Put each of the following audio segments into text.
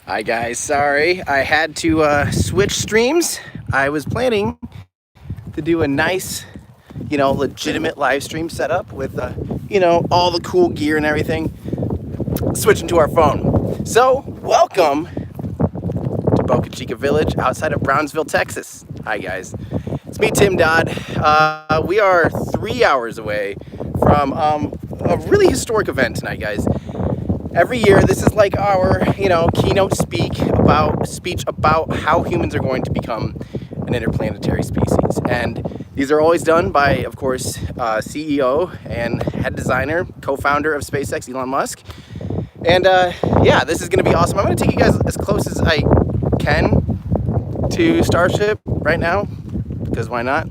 Hi guys, sorry I had to switch streams. I was planning to do a nice, legitimate live stream setup with, all the cool gear and everything, switching to our phone. So, welcome to Boca Chica Village outside of Brownsville, Texas. Hi guys, it's me, Tim Dodd. We are 3 hours away from a really historic event tonight, guys. Every year, this is like our, keynote speech about how humans are going to become an interplanetary species. And these are always done by, of course, CEO and head designer, co-founder of SpaceX, Elon Musk. And yeah, this is going to be awesome. I'm going to take you guys as close as I can to Starship right now, because why not?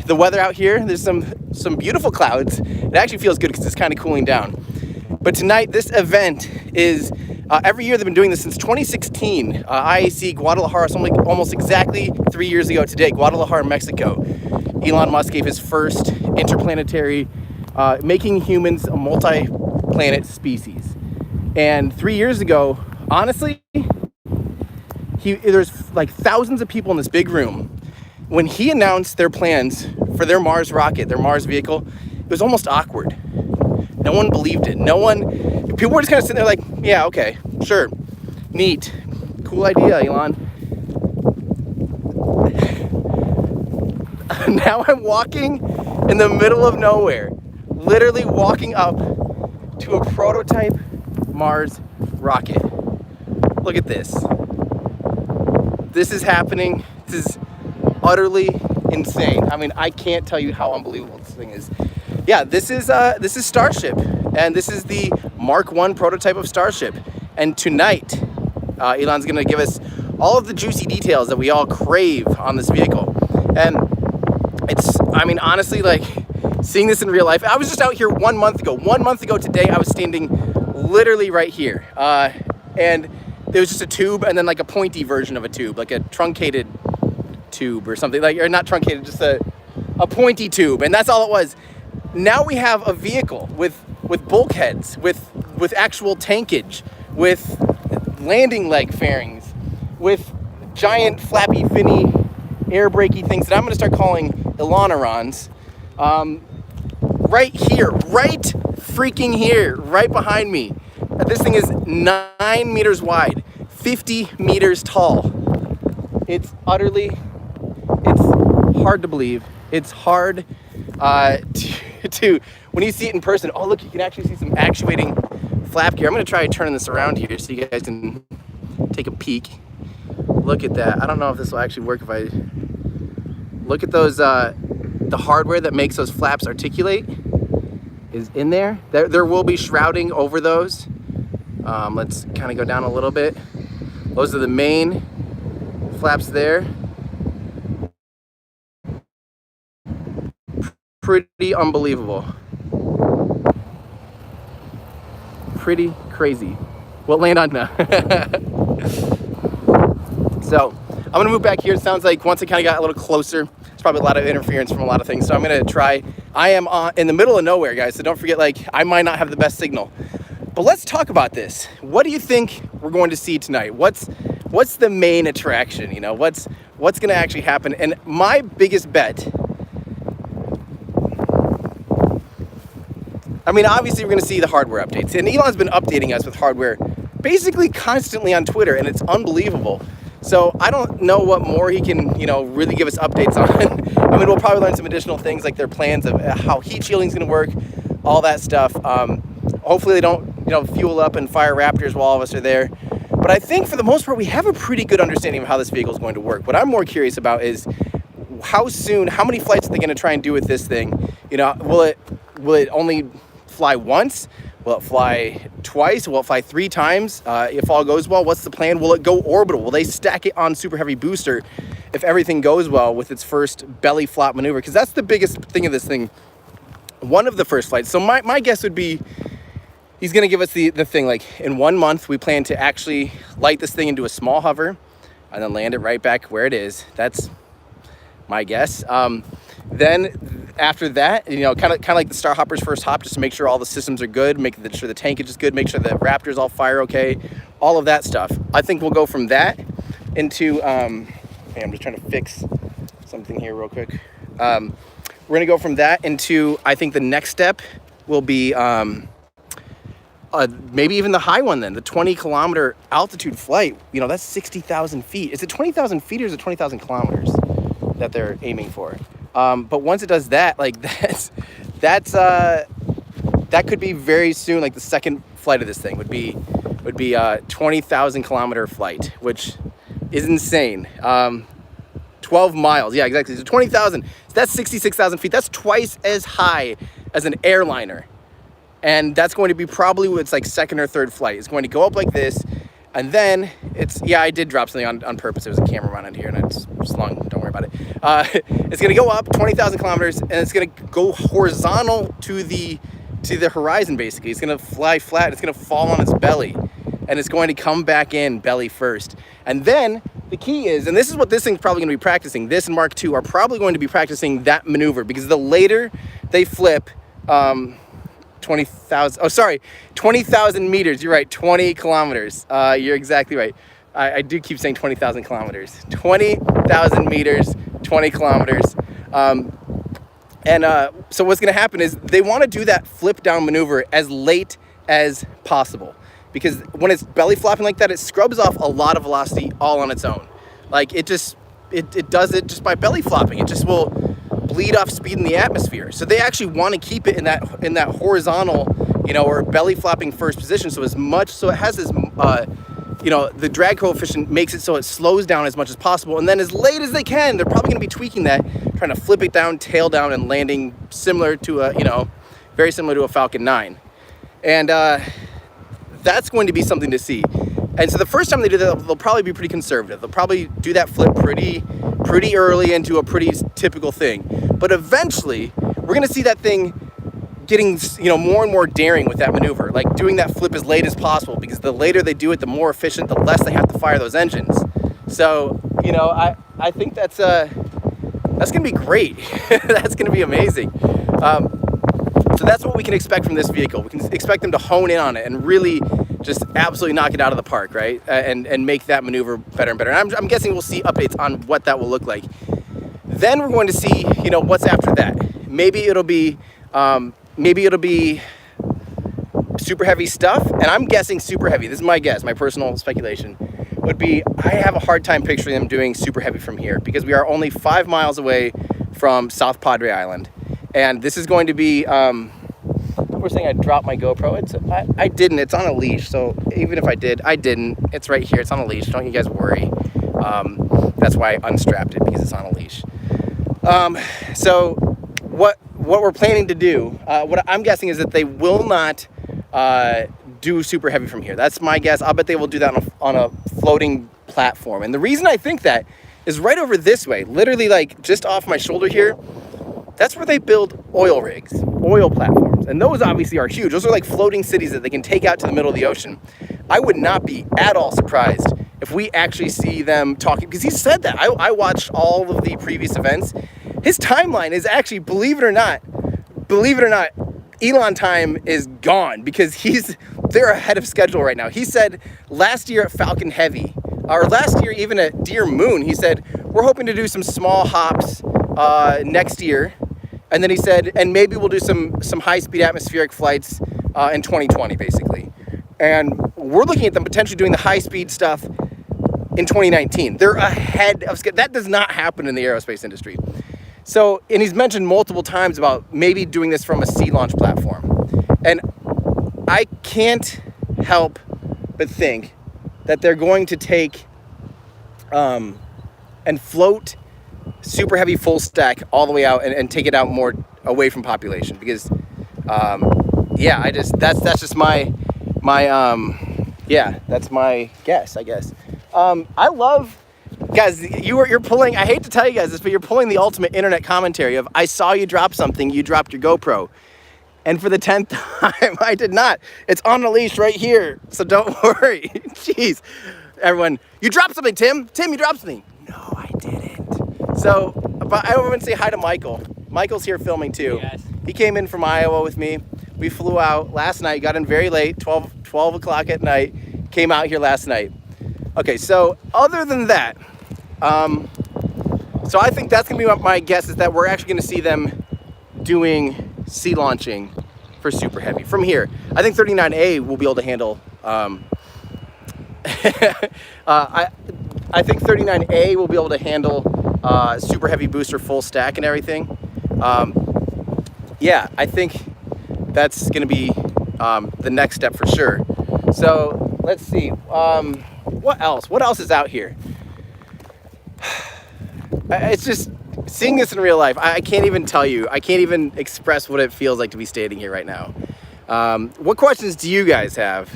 The weather out here, there's some beautiful clouds. It actually feels good because it's kind of cooling down. But tonight, this event is, every year they've been doing this since 2016. IAC Guadalajara, almost exactly 3 years ago today, Guadalajara, Mexico. Elon Musk gave his first interplanetary, making humans a multi-planet species. And 3 years ago, honestly, there's like thousands of people in this big room. When he announced their plans for their Mars rocket, their Mars vehicle, it was almost awkward. No one believed it. People were just kind of sitting there like, yeah, okay, sure, neat, cool idea, Elon. Now I'm walking in the middle of nowhere, literally walking up to a prototype Mars rocket. Look at this. This is happening. This is utterly insane. I mean, I can't tell you how unbelievable this thing is. Yeah, this is Starship, and this is the Mark 1 prototype of Starship. And tonight, Elon's gonna give us all of the juicy details that we all crave on this vehicle. And honestly, like, seeing this in real life, I was just out here 1 month ago. 1 month ago today, I was standing literally right here. And there was just a tube and then like a pointy version of a tube, like a truncated tube or something, or not truncated, just a pointy tube, and that's all it was. Now we have a vehicle with bulkheads, with actual tankage, with landing leg fairings, with giant flappy finny air brakey things that I'm going to start calling Elonerons. Right here, right freaking here, right behind me. This thing is 9 meters wide, 50 meters tall. It's hard to believe. It's hard to when you see it in person. Oh, look, you can actually see some actuating flap gear. I'm going to try turning this around here so you guys can take a peek. Look at that. I don't know if this will actually work if I look at those. The hardware that makes those flaps articulate is in there. There will be shrouding over those. Let's kind of go down a little bit. Those are the main flaps there. Pretty unbelievable. Pretty crazy. We'll land on now. So I'm gonna move back here. It sounds like once it kind of got a little closer, there's probably a lot of interference from a lot of things. So I'm gonna try. I am in the middle of nowhere, guys. So don't forget, like, I might not have the best signal. But let's talk about this. What do you think we're going to see tonight? What's the main attraction? What's gonna actually happen? And my biggest bet, obviously we're going to see the hardware updates. And Elon's been updating us with hardware basically constantly on Twitter, and it's unbelievable. So I don't know what more he can, really give us updates on. We'll probably learn some additional things, like their plans of how heat shielding is going to work, all that stuff. Hopefully they don't, fuel up and fire Raptors while all of us are there. But I think for the most part, we have a pretty good understanding of how this vehicle is going to work. What I'm more curious about is how many flights are they going to try and do with this thing? Will it only fly once? Will it fly twice? Will it fly 3 times? If all goes well, what's the plan? Will it go orbital? Will they stack it on super heavy booster if everything goes well with its first belly flop maneuver? Because that's the biggest thing of this thing. One of the first flights. So my guess would be he's going to give us the thing, like, in 1 month, we plan to actually light this thing into a small hover and then land it right back where it is. That's my guess. Then after that, kind of like the Starhopper's first hop, just to make sure all the systems are good, make sure the tankage is good, make sure the Raptors all fire okay. all of that stuff. I think we'll go from that into, I'm just trying to fix something here real quick. We're gonna go from that into, I think the next step will be maybe even the high one then, the 20-kilometer altitude flight. You know, that's 60,000 feet. Is it 20,000 feet or is it 20,000 kilometers that they're aiming for? But once it does that, like that could be very soon. Like the second flight of this thing would be 20,000 kilometer flight, which is insane. 12 miles, yeah, exactly. So 20,000. So that's 66,000 feet. That's twice as high as an airliner. And that's going to be probably its like second or third flight. It's going to go up like this, and then it's, yeah, I did drop something on purpose. There was a camera mounted here, and it's slung. Don't worry about it. It's going to go up 20,000 kilometers, and it's going to go horizontal to the horizon. Basically, it's going to fly flat. It's going to fall on its belly, and it's going to come back in belly first. And then the key is, and this is what this thing's probably going to be practicing. This and Mark II are probably going to be practicing that maneuver, because the later they flip. 20,000 meters. You're right, 20 kilometers. You're exactly right. I do keep saying 20,000 kilometers. 20,000 meters, 20 kilometers. So what's going to happen is they want to do that flip down maneuver as late as possible, because when it's belly flopping like that, it scrubs off a lot of velocity all on its own. Like it does it just by belly flopping. It just will bleed off speed in the atmosphere. So they actually want to keep it in that horizontal, or belly flopping first position. So it has this, the drag coefficient makes it so it slows down as much as possible. And then as late as they can, they're probably going to be tweaking that, trying to flip it down, tail down, and landing similar to very similar to a Falcon 9. And that's going to be something to see. And so the first time they do that, they'll probably be pretty conservative. They'll probably do that flip pretty early into a pretty typical thing. But eventually, we're going to see that thing getting, more and more daring with that maneuver, like doing that flip as late as possible, because the later they do it, the more efficient, the less they have to fire those engines. So, I think that's going to be great. That's going to be amazing. So that's what we can expect from this vehicle. We can expect them to hone in on it and really just absolutely knock it out of the park, right? And make that maneuver better and better. And I'm guessing we'll see updates on what that will look like. Then we're going to see, what's after that. Maybe it'll be super heavy stuff. And I'm guessing super heavy. This is my guess, my personal speculation would be, I have a hard time picturing them doing super heavy from here, because we are only 5 miles away from South Padre Island. And this is going to be, we're saying I dropped my GoPro. I didn't. It's on a leash. So even if I did, I didn't. It's right here. It's on a leash. Don't you guys worry. That's why I unstrapped it, because it's on a leash. So what we're planning to do, what I'm guessing is that they will not do super heavy from here. That's my guess. I'll bet they will do that on a floating platform. And the reason I think that is right over this way, literally like just off my shoulder here. That's where they build oil rigs, oil platforms. And those obviously are huge. Those are like floating cities that they can take out to the middle of the ocean. I would not be at all surprised if we actually see them talking, because he said that. I watched all of the previous events. His timeline is actually, believe it or not, Elon time is gone, because they're ahead of schedule right now. He said last year at Falcon Heavy, or last year even at Deer Moon, he said, we're hoping to do some small hops next year. And then he said, and maybe we'll do some high-speed atmospheric flights in 2020, basically. And we're looking at them potentially doing the high-speed stuff in 2019. They're ahead of schedule. That does not happen in the aerospace industry. So, and he's mentioned multiple times about maybe doing this from a sea launch platform. And I can't help but think that they're going to take and float super heavy full stack all the way out and take it out more away from population, because that's just my that's my guess, I guess. I love, guys, you're pulling, I hate to tell you guys this, but you're pulling the ultimate internet commentary of, I saw you drop something, you dropped your GoPro. And for the 10th time, I did not. It's on the leash right here, so don't worry. Jeez. Everyone, you dropped something, Tim. Tim, you dropped something. No, I didn't. So, but I want to say hi to Michael. Michael's here filming too. Hey, he came in from Iowa with me. We flew out last night, got in very late, 12 o'clock at night. came out here last night. Okay, so other than that, so I think that's gonna be my guess, is that we're actually gonna see them doing sea launching for Super Heavy from here. I think 39A will be able to handle. I think 39A will be able to handle Super Heavy booster full stack and everything. Yeah, I think that's going to be the next step for sure. So let's see. What else? What else is out here? It's just seeing this in real life. I can't even tell you. I can't even express what it feels like to be standing here right now. What questions do you guys have?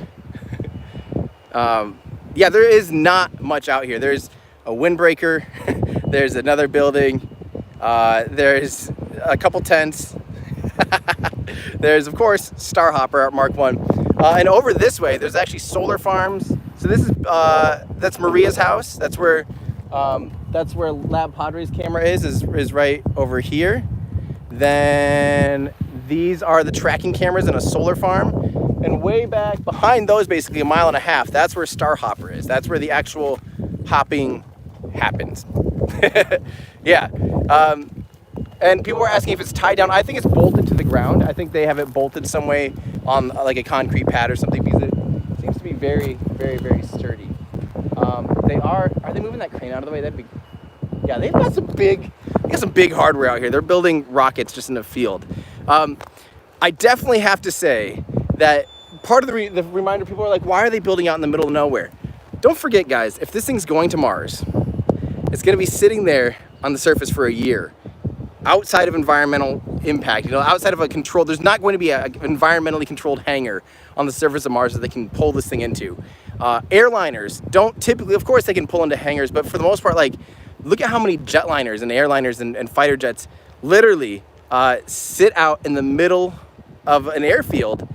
Yeah, there is not much out here. There's a windbreaker. There's another building. There's a couple tents. There's, of course, Starhopper at Mark 1. And over this way, there's actually solar farms. So this is, that's Maria's house. That's where Lab Padre's camera is right over here. Then these are the tracking cameras in a solar farm. And way back behind those, basically a mile and a half, that's where Starhopper is. That's where the actual hopping happens. Yeah. And people were asking if it's tied down. I think it's bolted to the ground. I think they have it bolted some way on like a concrete pad or something, because it seems to be very, very, very sturdy. Are they moving that crane out of the way? That'd be, yeah, they've got some big hardware out here. They're building rockets just in the field. I definitely have to say that part of the reminder, people are like, why are they building out in the middle of nowhere? Don't forget, guys, if this thing's going to Mars, it's going to be sitting there on the surface for a year, outside of environmental impact, outside of a control. There's not going to be an environmentally controlled hangar on the surface of Mars that they can pull this thing into. Airliners don't typically, of course, they can pull into hangars, but for the most part, like, look at how many jetliners and airliners and fighter jets literally sit out in the middle of an airfield,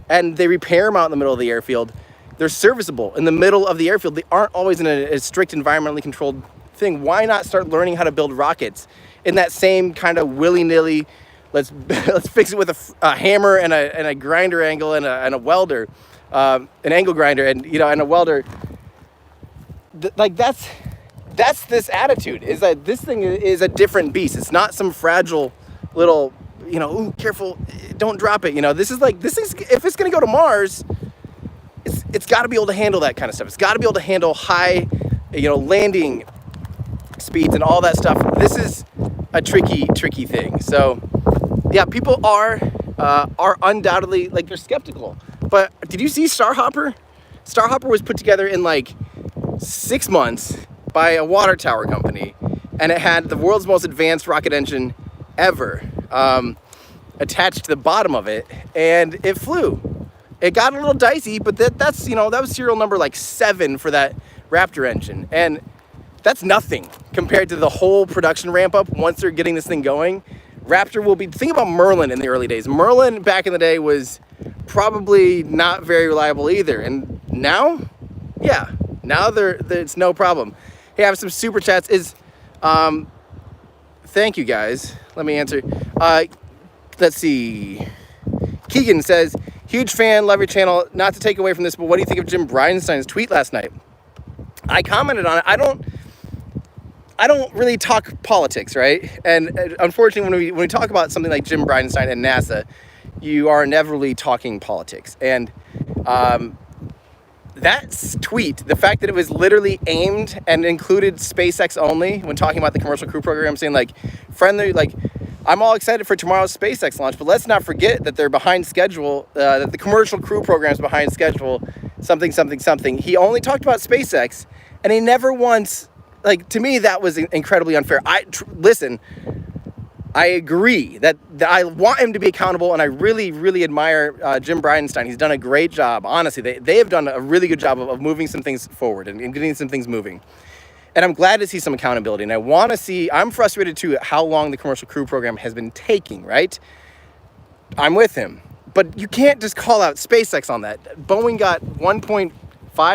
and they repair them out in the middle of the airfield. They're serviceable in the middle of the airfield. They aren't always in a strict environmentally controlled thing. Why not start learning how to build rockets in that same kind of willy-nilly, let's fix it with a hammer and a grinder angle and a welder, an angle grinder and a welder. Like that's this attitude, is that this thing is a different beast. It's not some fragile little, ooh, careful, don't drop it. This is if it's gonna go to Mars, it's got to be able to handle that kind of stuff. It's got to be able to handle high, landing speeds and all that stuff. This is a tricky thing. So yeah, people are undoubtedly, like, they're skeptical. But did you see Starhopper? Starhopper was put together in like 6 months by a water tower company, and it had the world's most advanced rocket engine ever attached to the bottom of it, and it flew. It got a little dicey, but that was serial number like 7 for that Raptor engine, and that's nothing compared to the whole production ramp up. Once they're getting this thing going, Raptor will be, think about Merlin in the early days. Merlin back in the day was probably not very reliable either, and now, yeah, now it's no problem. Hey, I have some super chats. Thank you guys. Let me answer. Let's see. Keegan says, huge fan, love your channel. Not to take away from this, but what do you think of Jim Bridenstine's tweet last night? I commented on it. I don't really talk politics, right? And unfortunately, when we talk about something like Jim Bridenstine and NASA, you are inevitably talking politics. And that tweet, the fact that it was literally aimed and included SpaceX only when talking about the commercial crew program, saying like, friendly, like, I'm all excited for tomorrow's SpaceX launch, but let's not forget that they're behind schedule, that the commercial crew program's behind schedule, something. He only talked about SpaceX, and he never once, like, to me, that was incredibly unfair. Listen, I agree that I want him to be accountable, and I really, really admire Jim Bridenstine. He's done a great job. Honestly, they have done a really good job of moving some things forward and getting some things moving. And I'm glad to see some accountability. And I want to see, I'm frustrated too at how long the commercial crew program has been taking, right? I'm with him. But you can't just call out SpaceX on that. Boeing got $1.5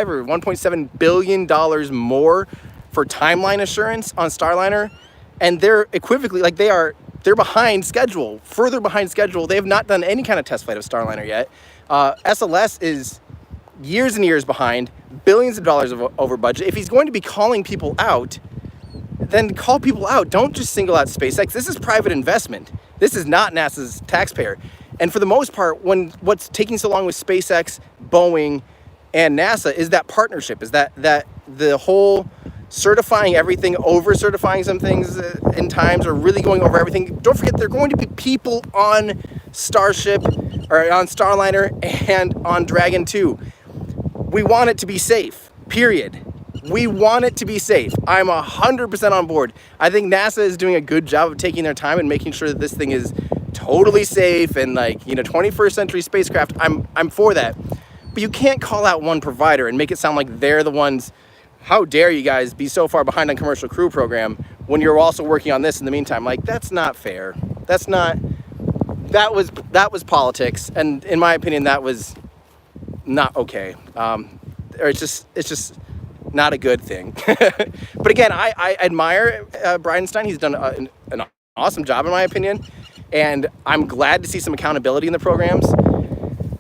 or $1.7 billion more for timeline assurance on Starliner. And they're equivocally, like, they're behind schedule, further behind schedule. They have not done any kind of test flight of Starliner yet. SLS is years and years behind, billions of dollars over budget. If he's going to be calling people out, then call people out. Don't just single out SpaceX. This is private investment. This is not NASA's taxpayer. And for the most part, what's taking so long with SpaceX, Boeing, and NASA is that partnership, is that the whole certifying everything, over certifying some things in times, or really going over everything. Don't forget, there are going to be people on Starship, or on Starliner, and on Dragon 2. We want it to be safe, period. We want it to be safe. I'm 100% on board. I think NASA is doing a good job of taking their time and making sure that this thing is totally safe and, like, 21st century spacecraft. I'm for that. But you can't call out one provider and make it sound like they're the ones. How dare you guys be so far behind on Commercial Crew Program when you're also working on this in the meantime? Like, that's not fair. That was politics, and in my opinion, that was not okay. Or it's just not a good thing. But again, I admire Bridenstine. He's done an awesome job, in my opinion, and I'm glad to see some accountability in the programs.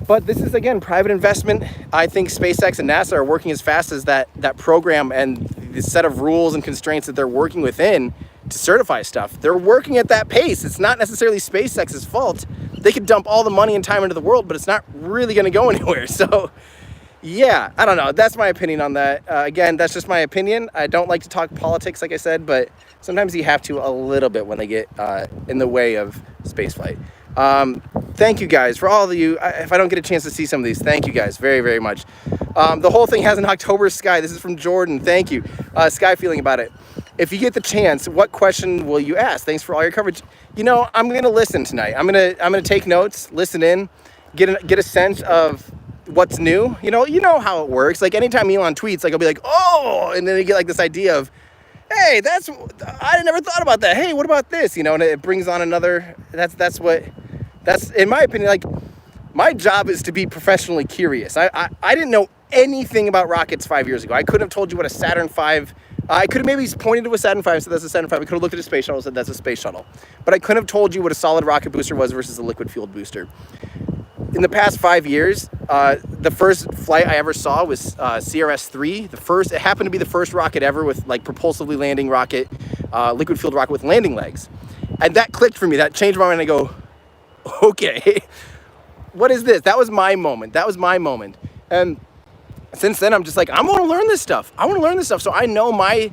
But this is, again, private investment. I think SpaceX and NASA are working as fast as that program and the set of rules and constraints that they're working within to certify stuff. They're working at that pace. It's not necessarily SpaceX's fault. They could dump all the money and time into the world, but it's not really going to go anywhere. So, yeah, I don't know. That's my opinion on that. Again, that's just my opinion. I don't like to talk politics, like I said, but sometimes you have to a little bit when they get in the way of spaceflight. Thank you guys for all of you. If I don't get a chance to see some of these, thank you guys very, very much. The whole thing has an October Sky. This is from Jordan. Thank you. Sky feeling about it. If you get the chance, what question will you ask? Thanks for all your coverage. I'm going to listen tonight. I'm going to take notes, listen in, get a sense of what's new. You know how it works. Like, anytime Elon tweets, like, I'll be like, oh, and then you get like this idea of, hey, I never thought about that. Hey, what about this? And it brings on another. That's in my opinion, like, my job is to be professionally curious. I didn't know anything about rockets 5 years ago. I couldn't have told you what a Saturn V. I could have maybe pointed to a Saturn V, so that's a Saturn V. I could have looked at a space shuttle and said that's a space shuttle. But I couldn't have told you what a solid rocket booster was versus a liquid-fueled booster. In the past 5 years, the first flight I ever saw was CRS-3. It happened to be the first rocket ever with, like, propulsively landing rocket, liquid-fueled rocket with landing legs. And that clicked for me. That changed my mind. I go, okay, what is this? That was my moment. And since then, I'm just like, I want to learn this stuff. So I know my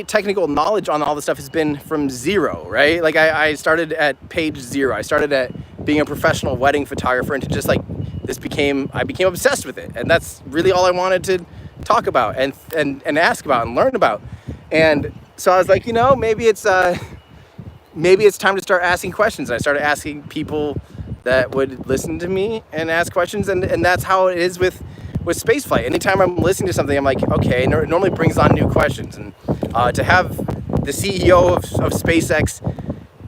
technical knowledge on all this stuff has been from zero, right? Like, I started at page zero. I started at being a professional wedding photographer, and to just, like, I became obsessed with it. And that's really all I wanted to talk about and ask about and learn about. And so I was like, maybe it's time to start asking questions. I started asking people that would listen to me and ask questions. And that's how it is with spaceflight. Anytime I'm listening to something, I'm like, okay, and it normally brings on new questions. And to have the CEO of SpaceX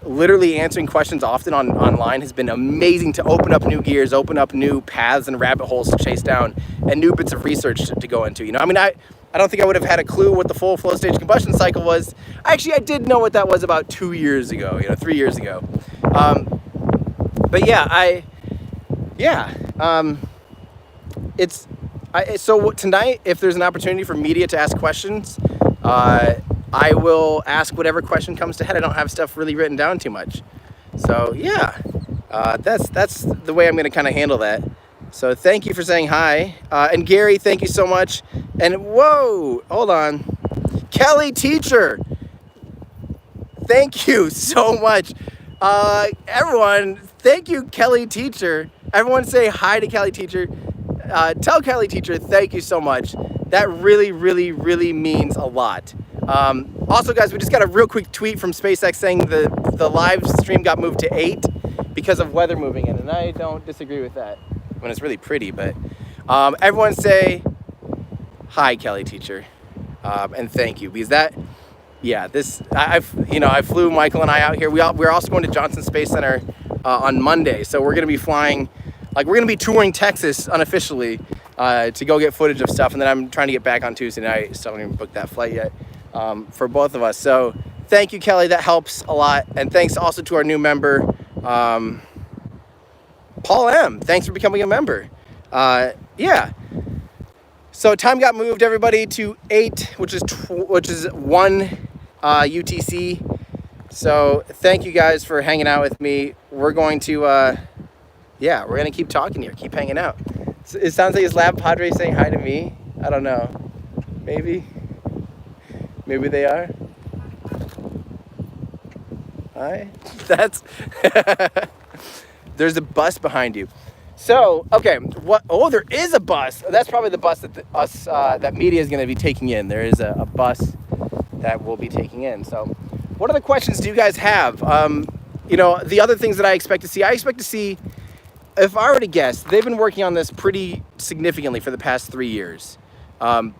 literally answering questions often online has been amazing, to open up new gears, open up new paths and rabbit holes to chase down, and new bits of research to go into. I don't think I would have had a clue what the full flow stage combustion cycle was. Actually, I did know what that was about 2 years ago, 3 years ago. But yeah, so tonight, if there's an opportunity for media to ask questions, I will ask whatever question comes to head. I don't have stuff really written down too much. So yeah, that's the way I'm going to kind of handle that. So thank you for saying hi. And Gary, thank you so much. And whoa, hold on. Kelly Teacher, thank you so much. Everyone, thank you, Kelly Teacher. Everyone say hi to Kelly Teacher. Tell Kelly Teacher, thank you so much. That really, really, really means a lot. Also, guys, we just got a real quick tweet from SpaceX saying the live stream got moved to 8 because of weather moving in, and I don't disagree with that. When it's really pretty, but everyone say hi, Kelly Teacher, and thank you, because I flew Michael and I out here. We're also going to Johnson Space Center on Monday, so we're gonna be flying, we're gonna be touring Texas unofficially to go get footage of stuff, and then I'm trying to get back on Tuesday night, so I haven't even booked that flight yet for both of us. So thank you, Kelly, that helps a lot, and thanks also to our new member, Paul M. Thanks for becoming a member. Yeah. So time got moved, everybody, to 8, which is 1 UTC. So thank you guys for hanging out with me. We're going to, yeah, we're going to keep talking here, keep hanging out. So it sounds like his lab padre saying hi to me. I don't know. Maybe they are. Hi. That's, there's a bus behind you. So, okay, what? Oh, there is a bus. That's probably the bus that that media is going to be taking in. There is a bus that we'll be taking in. So, what other questions do you guys have? You know, the other things that I expect to see, if I were to guess, they've been working on this pretty significantly for the past 3 years. I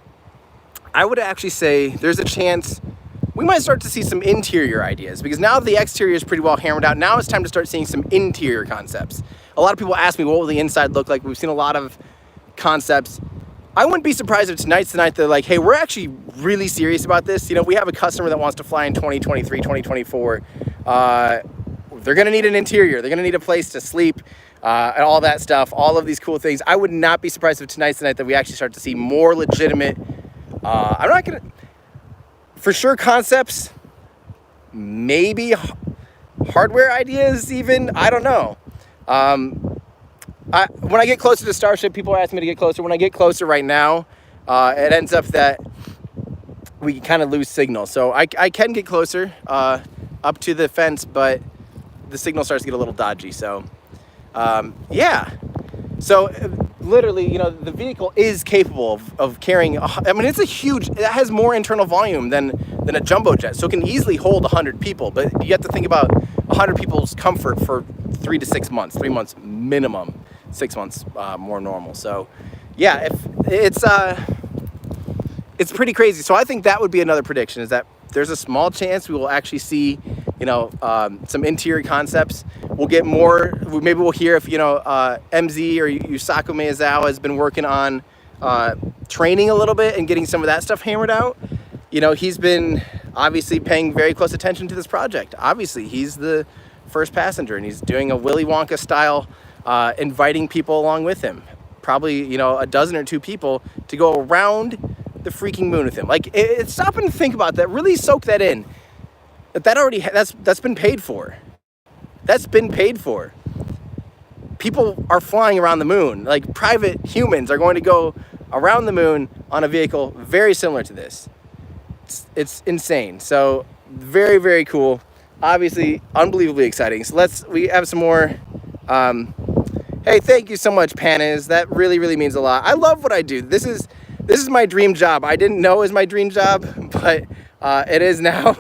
would actually say there's a chance we might start to see some interior ideas, because now the exterior is pretty well hammered out. Now it's time to start seeing some interior concepts. A lot of people ask me, what will the inside look like? We've seen a lot of concepts. I wouldn't be surprised if tonight's the night they're like, hey, we're actually really serious about this. You know, we have a customer that wants to fly in 2023, 2024. They're going to need an interior. They're going to need a place to sleep and all that stuff, all of these cool things. I would not be surprised if tonight's the night that we actually start to see more legitimate, I'm not going to, for sure, concepts, maybe hardware ideas even, I don't know. When I get closer to Starship, people are asking me to get closer. When I get closer right now, it ends up that we kind of lose signal. So I can get closer up to the fence, but the signal starts to get a little dodgy. So yeah. So literally, you know, the vehicle is capable of carrying, I mean, it's a huge, it has more internal volume than a jumbo jet. So it can easily hold 100 people, but you have to think about 100 people's comfort for 3 to 6 months, 3 months minimum, 6 months more normal. So yeah, if it's pretty crazy. So I think that would be another prediction, is that there's a small chance we will actually see, you know, some interior concepts. We'll get more, maybe we'll hear if, you know, MZ or Yusaku Miyazawa has been working on training a little bit and getting some of that stuff hammered out. You know, he's been obviously paying very close attention to this project. Obviously, he's the first passenger, and he's doing a Willy Wonka style, inviting people along with him. Probably, you know, a dozen or two people to go around the freaking moon with him. Like, stop and think about that. Really soak that in. That already, that's been paid for. That's been paid for. People are flying around the moon. Like, private humans are going to go around the moon on a vehicle very similar to this. It's insane. So very, very cool. Obviously, unbelievably exciting. So we have some more. Hey, thank you so much, Panas. That really, really means a lot. I love what I do. This is my dream job. I didn't know it was my dream job, but it is now.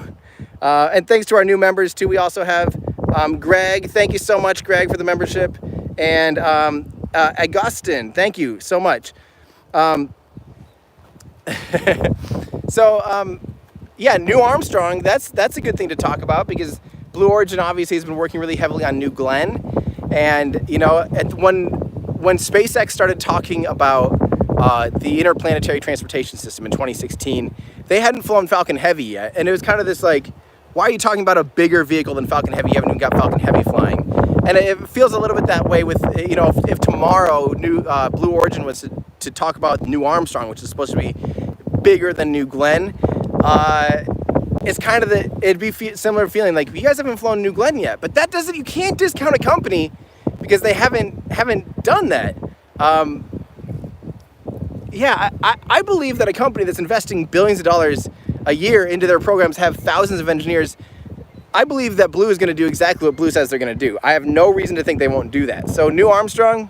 And thanks to our new members too. We also have Greg. Thank you so much, Greg, for the membership. And Augustin, thank you so much. So yeah, New Armstrong, that's a good thing to talk about, because Blue Origin obviously has been working really heavily on New Glenn. And, you know, when SpaceX started talking about the interplanetary transportation system in 2016, they hadn't flown Falcon Heavy yet. And it was kind of this like, why are you talking about a bigger vehicle than Falcon Heavy? You haven't even got Falcon Heavy flying. And it feels a little bit that way with, you know, if tomorrow Blue Origin was to talk about New Armstrong, which is supposed to be bigger than New Glenn, it's kind of it'd be similar feeling like, you guys haven't flown New Glenn yet. But that doesn't, you can't discount a company because they haven't done that. Yeah, I believe that a company that's investing billions of dollars a year into their programs, have thousands of engineers, I believe that Blue is going to do exactly what Blue says they're going to do. I have no reason to think they won't do that. So New Armstrong,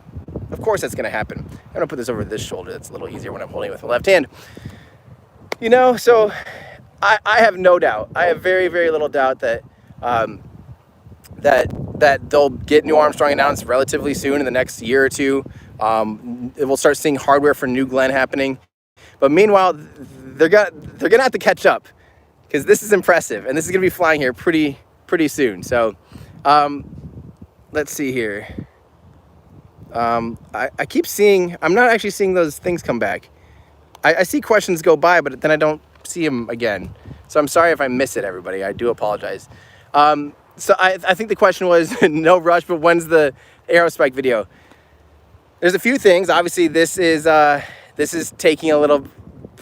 of course that's going to happen. I'm going to put this over this shoulder. That's a little easier when I'm holding it with my left hand. You know, so I have no doubt. I have very, very little doubt that that they'll get New Armstrong announced relatively soon in the next year or two. We'll start seeing hardware for New Glenn happening. But meanwhile, they're gonna have to catch up, because this is impressive, and this is gonna be flying here pretty soon. So let's see here. I keep seeing, I'm not actually seeing those things come back. I see questions go by, but then I don't see them again. So I'm sorry if I miss it, everybody. I do apologize. So I think the question was, no rush, but when's the Aerospike video? There's a few things. Obviously, this is This is taking a little,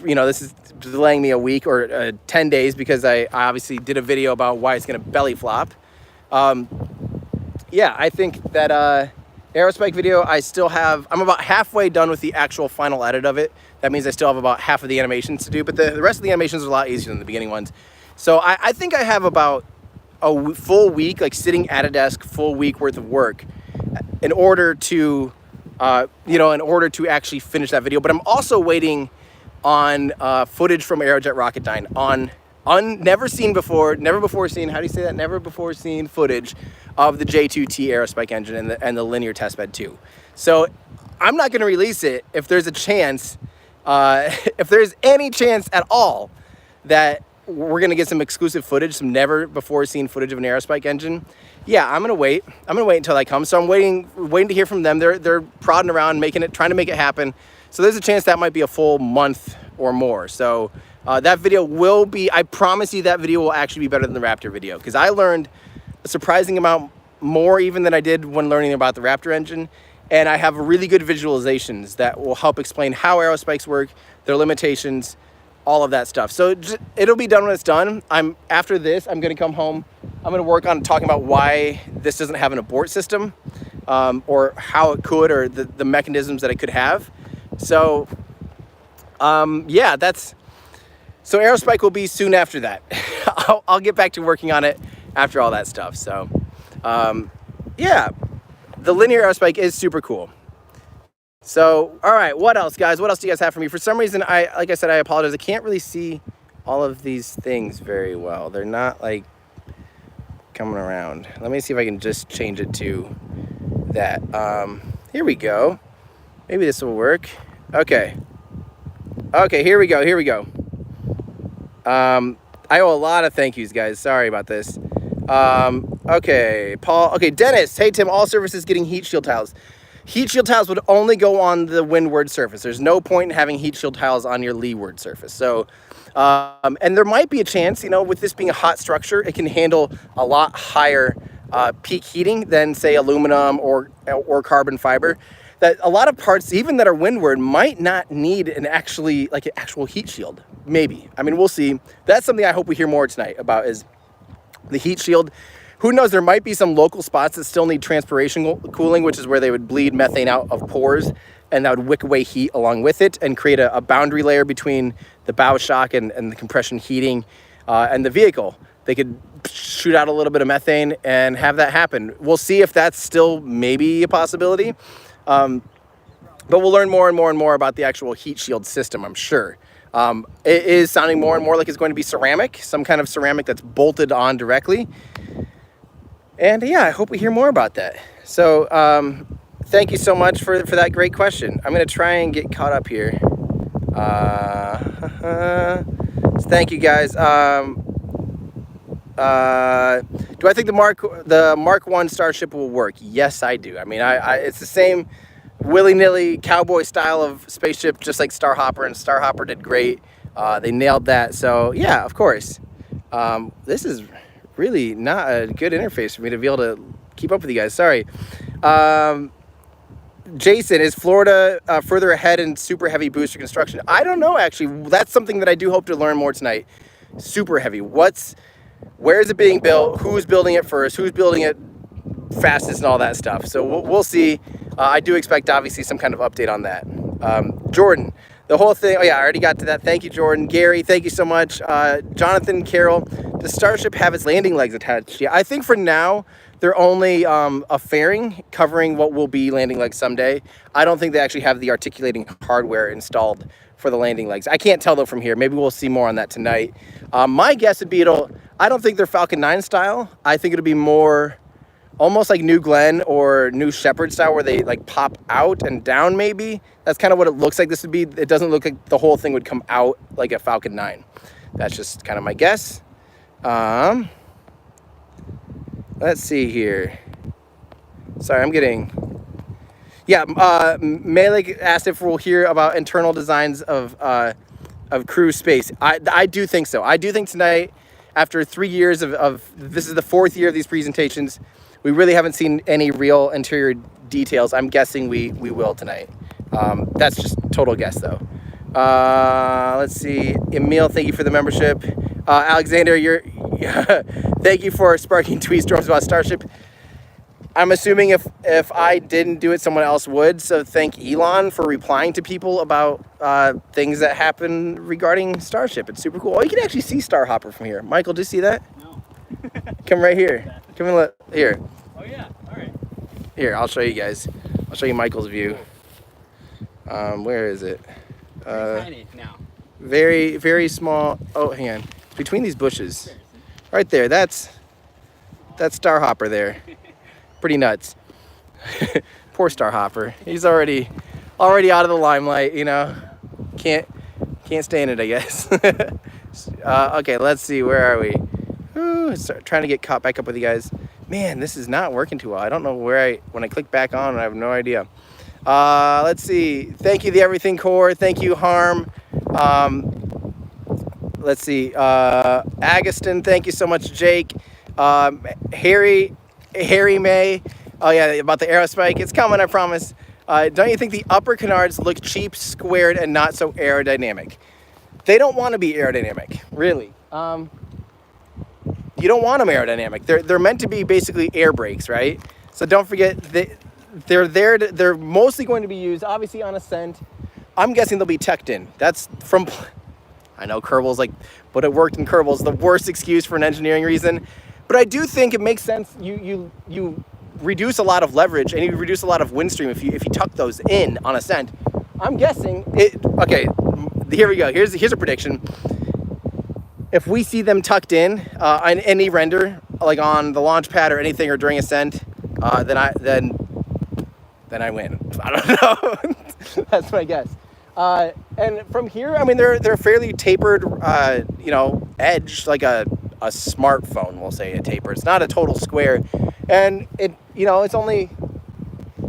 this is delaying me a week or 10 days because I obviously did a video about why it's going to belly flop. Yeah, I think that aerospike video, I'm about halfway done with the actual final edit of it. That means I still have about half of the animations to do, but the rest of the animations are a lot easier than the beginning ones. So I think I have about a full week, like sitting at a desk, full week worth of work in order to, actually finish that video. But I'm also waiting on footage from Aerojet Rocketdyne on never before seen footage of the J2T aerospike engine and the linear testbed 2. So I'm not going to release it if there's a chance, if there's any chance at all that we're going to get some exclusive footage, some never before seen footage of an aerospike engine. Yeah, I'm going to wait. I'm going to wait until that comes. So I'm waiting to hear from them. They're prodding around, trying to make it happen. So there's a chance that might be a full month or more. So that video will be, I promise you that video will actually be better than the Raptor video, because I learned a surprising amount more even than I did when learning about the Raptor engine. And I have really good visualizations that will help explain how aerospikes work, their limitations, all of that stuff. So it'll be done when it's done. After this, I'm going to come home. I'm going to work on talking about why this doesn't have an abort system, or how it could, or the mechanisms that it could have. So, yeah, so aerospike will be soon after that. I'll get back to working on it after all that stuff. So, yeah, the linear aerospike is super cool. So, all right, what else, guys? What else do you guys have for me? For some reason, like I said, I apologize. I can't really see all of these things very well. They're not, like, coming around. Let me see if I can just change it to that. Here we go. Maybe this will work. Okay. Okay, here we go. I owe a lot of thank yous, guys. Sorry about this. Okay, Paul. Okay, Dennis. Hey, Tim, all surfaces getting heat shield tiles. Heat shield tiles would only go on the windward surface. There's no point in having heat shield tiles on your leeward surface. So, and there might be a chance, with this being a hot structure, it can handle a lot higher peak heating than, say, aluminum or carbon fiber. That a lot of parts, even that are windward, might not need an actual heat shield. Maybe. I mean, we'll see. That's something I hope we hear more tonight about, is the heat shield. Who knows, there might be some local spots that still need transpiration cooling, which is where they would bleed methane out of pores, and that would wick away heat along with it and create a boundary layer between the bow shock and the compression heating and the vehicle. They could shoot out a little bit of methane and have that happen. We'll see if that's still maybe a possibility. But we'll learn more and more and more about the actual heat shield system, I'm sure. It is sounding more and more like it's going to be ceramic, some kind of ceramic that's bolted on directly. And yeah, I hope we hear more about that. So thank you so much for that great question. I'm going to try and get caught up here. Thank you, guys. Do I think the Mark 1 Starship will work? Yes, I do. I mean, it's the same willy-nilly cowboy style of spaceship, just like Starhopper, and Starhopper did great. They nailed that. So yeah, of course. This is really not a good interface for me to be able to keep up with you guys. Sorry. Jason, is Florida further ahead in super heavy booster construction? I don't know, actually. That's something that I do hope to learn more tonight. Super heavy. Where is it being built? Who's building it first? Who's building it fastest and all that stuff? So we'll see. I do expect, obviously, some kind of update on that. Jordan, the whole thing. Oh, yeah, I already got to that. Thank you, Jordan. Gary, thank you so much. Jonathan, Carol, does Starship have its landing legs attached? Yeah, I think for now, they're only a fairing covering what will be landing legs someday. I don't think they actually have the articulating hardware installed for the landing legs. I can't tell, though, from here. Maybe we'll see more on that tonight. My guess would be I don't think they're Falcon 9 style. I think it'll be more almost like New Glenn or New Shepard style, where they like pop out and down maybe. That's kind of what it looks like this would be. It doesn't look like the whole thing would come out like a Falcon 9. That's just kind of my guess. Let's see here. Sorry, I'm getting... Yeah, Malik asked if we'll hear about internal designs of crew space. I do think so. I do think tonight, after 3 years of this is the 4th year of these presentations, we really haven't seen any real interior details. I'm guessing we will tonight. That's just total guess though. Let's see. Emil, thank you for the membership. Alexander, thank you for sparking tweet storms about Starship. I'm assuming if I didn't do it, someone else would. So thank Elon for replying to people about things that happen regarding Starship. It's super cool. Oh, you can actually see Starhopper from here. Michael, do you see that? No. Come right here. Come and look here. Oh yeah. All right. Here, I'll show you guys. I'll show you Michael's view. Where is it? Tiny now. Very, very small. Oh, hang on. Between these bushes. Right there. That's Starhopper there. Pretty nuts. Poor Starhopper. He's already out of the limelight, you know. Can't stay in it, I guess. Okay, let's see. Where are we? Ooh, trying to get caught back up with you guys. Man, this is not working too well. I don't know where when I click back on, I have no idea. Let's see. Thank you, the Everything Core. Thank you, Harm. Let's see. Agustin, thank you so much, Jake. Harry May. Oh yeah, about the aerospike. It's coming, I promise. Don't you think the upper canards look cheap, squared, and not so aerodynamic? They don't want to be aerodynamic, really. You don't want them aerodynamic. They're meant to be basically air brakes, right? So don't forget they're mostly going to be used, obviously, on ascent. I'm guessing they'll be tucked in. That's from. I know Kerbals but it worked in Kerbals. The worst excuse for an engineering reason. But I do think it makes sense. You reduce a lot of leverage and you reduce a lot of wind stream if you tuck those in on ascent. I'm guessing it. Okay, here we go. Here's a prediction. If we see them tucked in on any render, like on the launch pad or anything, or during ascent, then I win. I don't know. That's my guess. And from here, I mean, they're fairly tapered, edge, like a smartphone, we'll say a taper. It's not a total square. And it's only,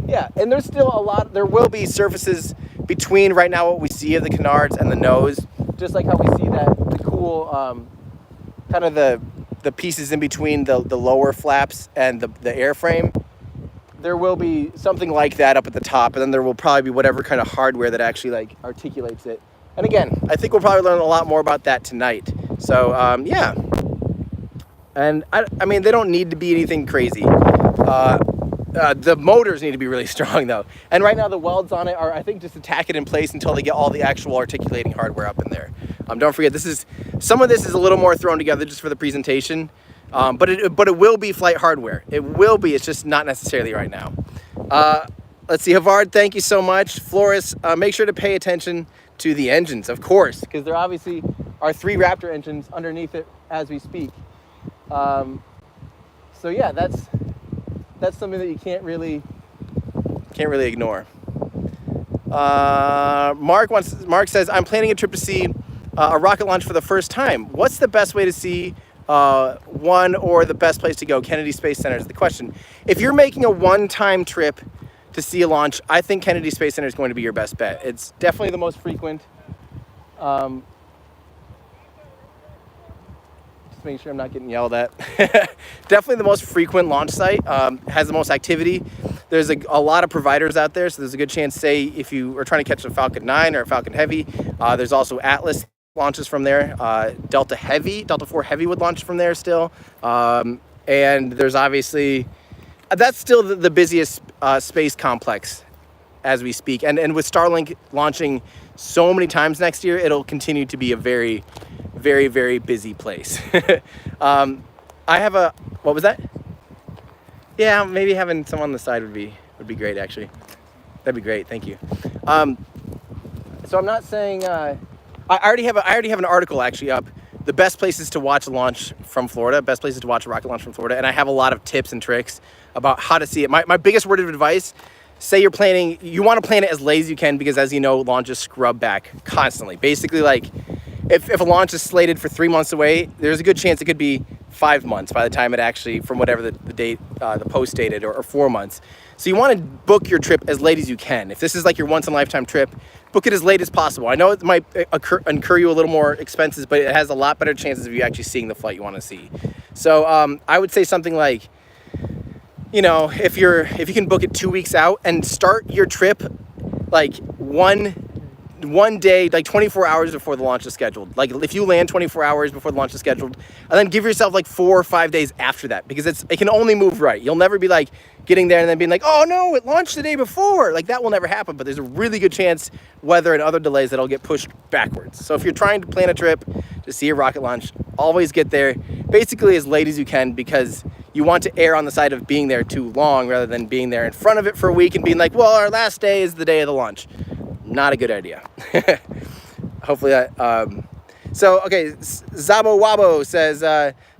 yeah, and there's still there will be surfaces between right now what we see of the canards and the nose, just like how we see the cool, kind of the pieces in between the lower flaps and the airframe. There will be something like that up at the top, and then there will probably be whatever kind of hardware that actually articulates it. And again, I think we'll probably learn a lot more about that tonight. So yeah. And I mean, they don't need to be anything crazy. The motors need to be really strong though. And right now the welds on it are, I think, just to tack it in place until they get all the actual articulating hardware up in there. Don't forget, some of this is a little more thrown together just for the presentation. But it will be flight hardware. It will be. It's just not necessarily right now. Let's see. Havard, thank you so much. Flores, make sure to pay attention to the engines, of course, because there obviously are 3 Raptor engines underneath it as we speak. So yeah, that's something that you can't really ignore. Mark says, I'm planning a trip to see a rocket launch for the first time. What's the best way to see one, or the best place to go? Kennedy Space Center is the question. If you're making a one-time trip to see a launch, I think Kennedy Space Center is going to be your best bet. It's definitely the most frequent. Just making sure I'm not getting yelled at. Definitely the most frequent launch site. Has the most activity. There's a lot of providers out there, so there's a good chance, say, if you are trying to catch a Falcon 9 or a Falcon Heavy, there's also Atlas launches from there. Delta 4 Heavy would launch from there still. And there's obviously, that's still the busiest space complex as we speak. And with Starlink launching so many times next year, it'll continue to be a very, very, very busy place. I have what was that? Yeah, maybe having someone on the side would be great, actually. That'd be great, thank you. So I'm not saying, I already have an article actually up. The best places to watch a launch from Florida, best places to watch a rocket launch from Florida. And I have a lot of tips and tricks about how to see it. My biggest word of advice, say you want to plan it as late as you can, because as you know, launches scrub back constantly. Basically, like if a launch is slated for 3 months away, there's a good chance it could be 5 months by the time it actually, from whatever the date, the post dated, or 4 months. So you want to book your trip as late as you can. If this is like your once in a lifetime trip, book it as late as possible. I know it might incur you a little more expenses, but it has a lot better chances of you actually seeing the flight you want to see. So I would say something like, if you can book it 2 weeks out and start your trip like one day, like 24 hours before the launch is scheduled. Like if you land 24 hours before the launch is scheduled, and then give yourself like 4 or 5 days after that, because it can only move right. You'll never be like getting there and then being like, oh no, it launched the day before. Like that will never happen, but there's a really good chance, weather and other delays, that it'll get pushed backwards. So if you're trying to plan a trip to see a rocket launch, always get there basically as late as you can, because you want to err on the side of being there too long rather than being there in front of it for a week and being like, well, our last day is the day of the launch. Not a good idea. Hopefully that. So okay, Zabo Wabo says,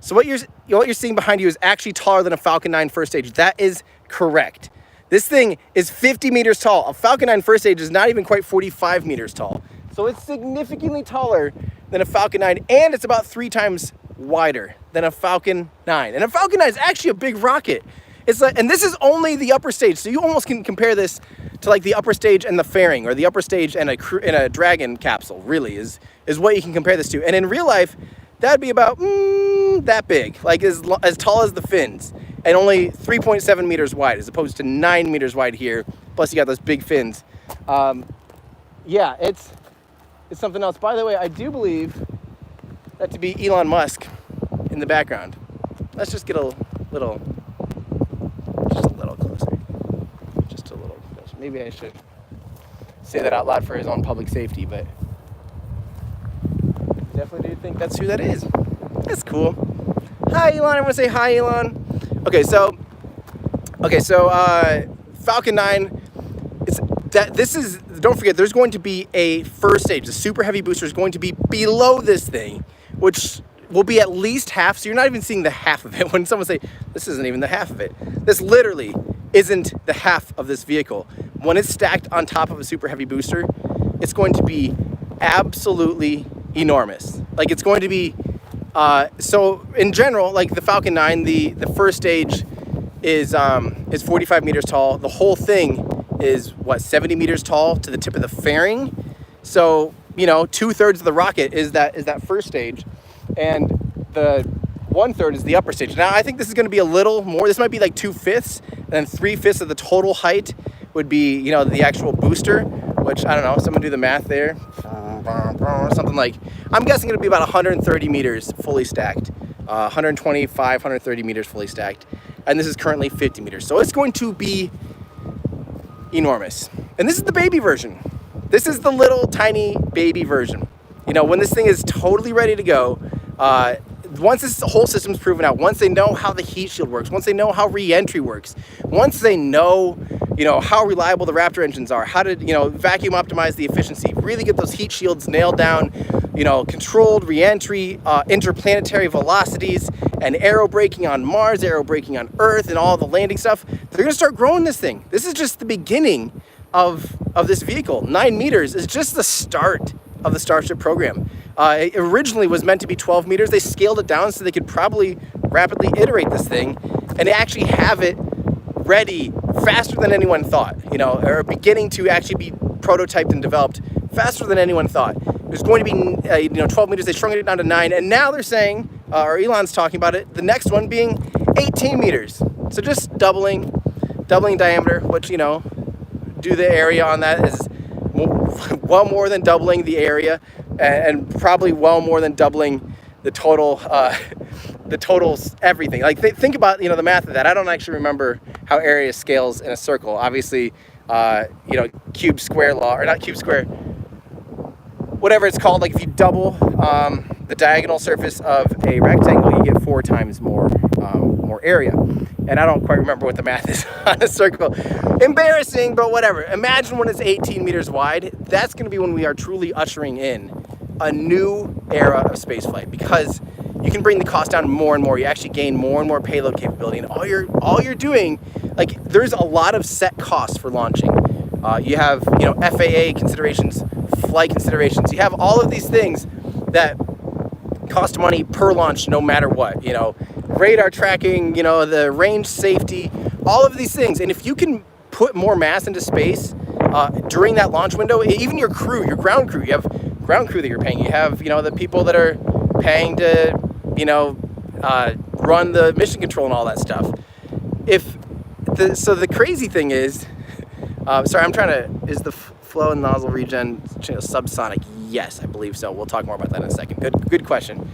so what you're seeing behind you is actually taller than a Falcon 9 first stage. That is correct. This thing is 50 meters tall. A Falcon 9 first stage is not even quite 45 meters tall. So it's significantly taller than a Falcon 9, and it's about 3 times wider than a Falcon 9. And a Falcon 9 is actually a big rocket. It's like, and this is only the upper stage, so you almost can compare this to like the upper stage and the fairing, or the upper stage and a Dragon capsule. Really is what you can compare this to. And in real life, that'd be about that big, like as tall as the fins, and only 3.7 meters wide, as opposed to 9 meters wide here. Plus, you got those big fins. Yeah, it's something else. By the way, I do believe that to be Elon Musk in the background. Let's just get a little. Just a little closer. Just a little closer. Maybe I should say that out loud for his own public safety, but definitely do think that's who that is. That's cool. Hi, Elon. I want to say hi, Elon. Okay, so Falcon 9. Don't forget, there's going to be a first stage. The super heavy booster is going to be below this thing, which will be at least half, so you're not even seeing the half of it. When someone say, this isn't even the half of it. This literally isn't the half of this vehicle. When it's stacked on top of a super heavy booster, it's going to be absolutely enormous. Like it's going to be, so in general, like the Falcon 9, the first stage is 45 meters tall. The whole thing is, 70 meters tall to the tip of the fairing. So, 2/3 of the rocket is that first stage. And the 1/3 is the upper stage. Now, I think this is going to be a little more. This might be like 2/5, and then 3/5 of the total height would be, the actual booster, which, I don't know, someone do the math there. Something like, I'm guessing it'll be about 130 meters fully stacked. 125, 130 meters fully stacked. And this is currently 50 meters. So it's going to be enormous. And this is the baby version. This is the little tiny baby version. When this thing is totally ready to go, once this whole system's proven out, once they know how the heat shield works, once they know how re-entry works, once they know, how reliable the Raptor engines are, how to, vacuum optimize the efficiency, really get those heat shields nailed down, controlled re-entry, interplanetary velocities, and aero braking on Mars, aero braking on Earth, and all the landing stuff, they're going to start growing this thing. This is just the beginning of this vehicle. 9 meters is just the start of the Starship program. It originally was meant to be 12 meters. They scaled it down so they could probably rapidly iterate this thing and actually have it ready faster than anyone thought, or beginning to actually be prototyped and developed faster than anyone thought. There's going to be, 12 meters. They shrunk it down to 9, and now they're saying, or Elon's talking about it, the next one being 18 meters. So just doubling diameter, which, do the area on that is well more than doubling the area, and probably well more than doubling the total everything. Like think about the math of that. I don't actually remember how area scales in a circle. Obviously, cube square law, or not cube square, whatever it's called. Like if you double the diagonal surface of a rectangle, you get 4 times more area. And I don't quite remember what the math is on a circle. Embarrassing, but whatever. Imagine when it's 18 meters wide. That's going to be when we are truly ushering in a new era of spaceflight, because you can bring the cost down more and more. You actually gain more and more payload capability, and all you're doing, like, there's a lot of set costs for launching. You have FAA considerations, flight considerations. You have all of these things that cost money per launch, no matter what. Radar tracking, the range safety, all of these things. And if you can put more mass into space during that launch window, even your crew, your ground crew, you have ground crew that you're paying. You have, the people that are paying to, run the mission control and all that stuff. So the crazy thing is, sorry, I'm trying to, is the flow and nozzle regen subsonic? Yes, I believe so. We'll talk more about that in a second. Good question.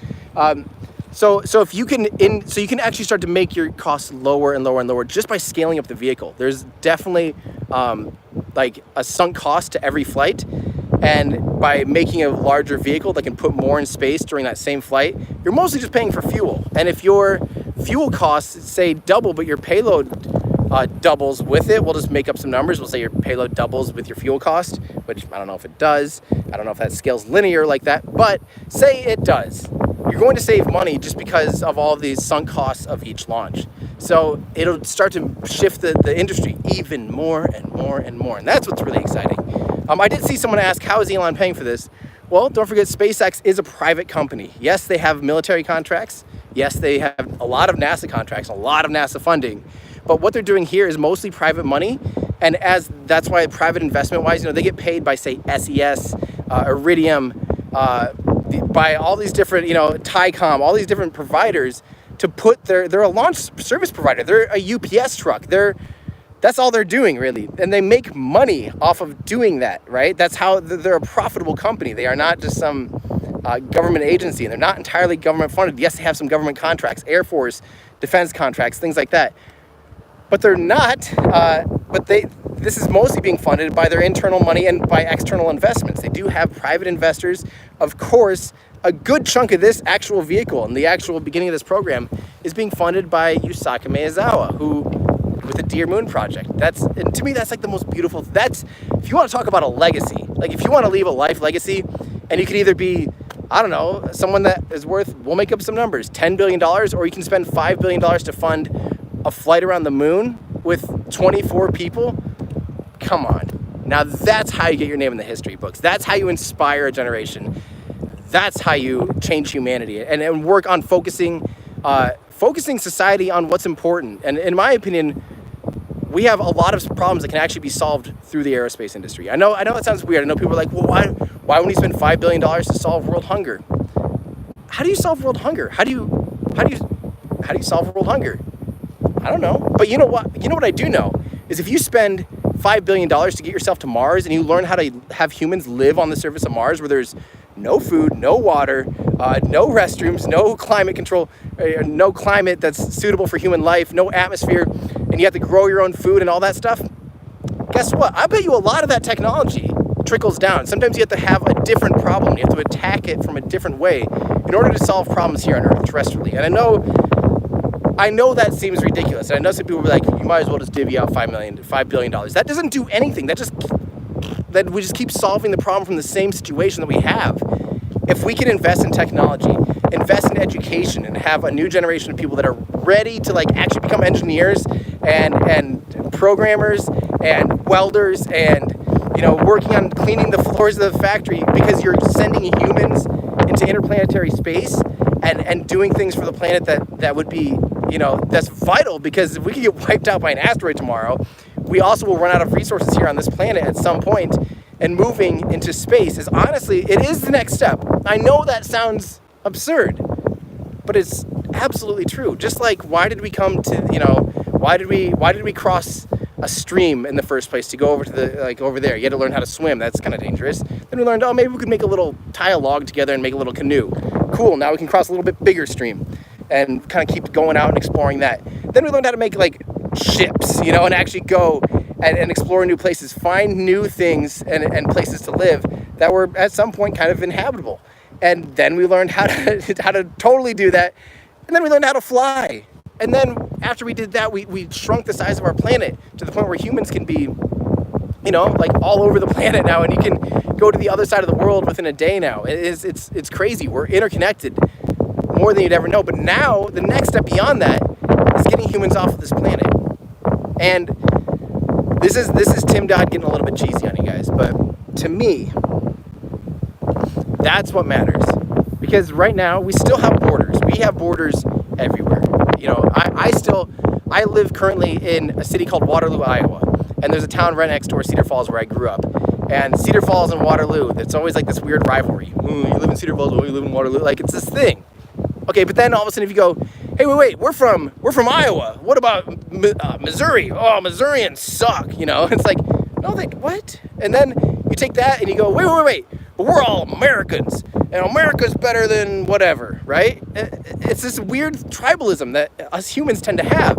So if you can so you can actually start to make your costs lower and lower and lower just by scaling up the vehicle. There's definitely like a sunk cost to every flight, and by making a larger vehicle that can put more in space during that same flight, you're mostly just paying for fuel. And if your fuel costs say double, but your payload doubles with it, we'll just make up some numbers. We'll say your payload doubles with your fuel cost, which I don't know if it does. I don't know if that scales linear like that, but say it does. You're going to save money just because of all these sunk costs of each launch. So it'll start to shift the industry even more and more and more. And that's what's really exciting. I did see someone ask, how is Elon paying for this? Well, don't forget, SpaceX is a private company. Yes, they have military contracts. Yes, they have a lot of NASA contracts, a lot of NASA funding. But what they're doing here is mostly private money. And that's why private investment-wise, they get paid by, say, SES, Iridium, by all these different, Tycom, all these different providers to put they're a launch service provider. They're a UPS truck. That's all they're doing, really. And they make money off of doing that, right? That's how they're a profitable company. They are not just some government agency, and they're not entirely government funded. Yes, they have some government contracts, Air Force, defense contracts, things like that. But they're not, this is mostly being funded by their internal money and by external investments. They do have private investors. Of course, a good chunk of this actual vehicle and the actual beginning of this program is being funded by Yusaku Maezawa, with the Dear Moon project. And to me, that's like the most beautiful, if you want to talk about a legacy, like if you want to leave a life legacy, and you could either be, I don't know, someone that is worth, we'll make up some numbers, $10 billion, or you can spend $5 billion to fund a flight around the moon with 24 people. Come on. Now that's how you get your name in the history books. That's how you inspire a generation. That's how you change humanity and work on focusing society on what's important. And in my opinion, we have a lot of problems that can actually be solved through the aerospace industry. I know that sounds weird. I know people are like, well, why wouldn't you spend $5 billion to solve world hunger? How do you solve world hunger? How do you solve world hunger? I don't know. But you know what I do know is if you spend $5 billion to get yourself to Mars and you learn how to have humans live on the surface of Mars where there's no food, no water, no restrooms, no climate control, no climate that's suitable for human life, no atmosphere, and you have to grow your own food and all that stuff, guess what? I bet you a lot of that technology trickles down. Sometimes you have to have a different problem. You have to attack it from a different way in order to solve problems here on Earth terrestrially. And I know that seems ridiculous. And I know some people will be like, you might as well just divvy out $5 billion. That doesn't do anything. That we just keep solving the problem from the same situation that we have. If we can invest in technology, invest in education, and have a new generation of people that are ready to actually become engineers and programmers and welders and working on cleaning the floors of the factory because you're sending humans into interplanetary space and doing things for the planet that would be that's vital, because if we could get wiped out by an asteroid tomorrow, we also will run out of resources here on this planet at some point, and moving into space is honestly, it is the next step. I know that sounds absurd, but it's absolutely true. Just like, why did we come to, why did we cross a stream in the first place to go over to over there? You had to learn how to swim. That's kind of dangerous. Then we learned, maybe we could tie a log together and make a little canoe. Cool, now we can cross a little bit bigger stream and kind of keep going out and exploring that. Then we learned how to make ships, and actually go and explore new places, find new things and places to live that were at some point kind of inhabitable. And then we learned how to totally do that. And then we learned how to fly. And then after we did that, we shrunk the size of our planet to the point where humans can be, all over the planet now, and you can go to the other side of the world within a day now. It's crazy. We're interconnected more than you'd ever know. But now the next step beyond that is getting humans off of this planet. And this is Tim Dodd getting a little bit cheesy on you guys, but to me, that's what matters. Because right now we still have borders. We have borders everywhere. I live currently in a city called Waterloo, Iowa, and there's a town right next door, Cedar Falls, where I grew up. And Cedar Falls and Waterloo, it's always this weird rivalry. You live in Cedar Falls, you live in Waterloo. It's this thing. Okay, but then all of a sudden if you go, hey, wait, we're from Iowa. What about Missouri? Oh, Missourians suck, It's what? And then You take that and you go, wait, but we're all Americans, and America's better than whatever, right? It's this weird tribalism that us humans tend to have.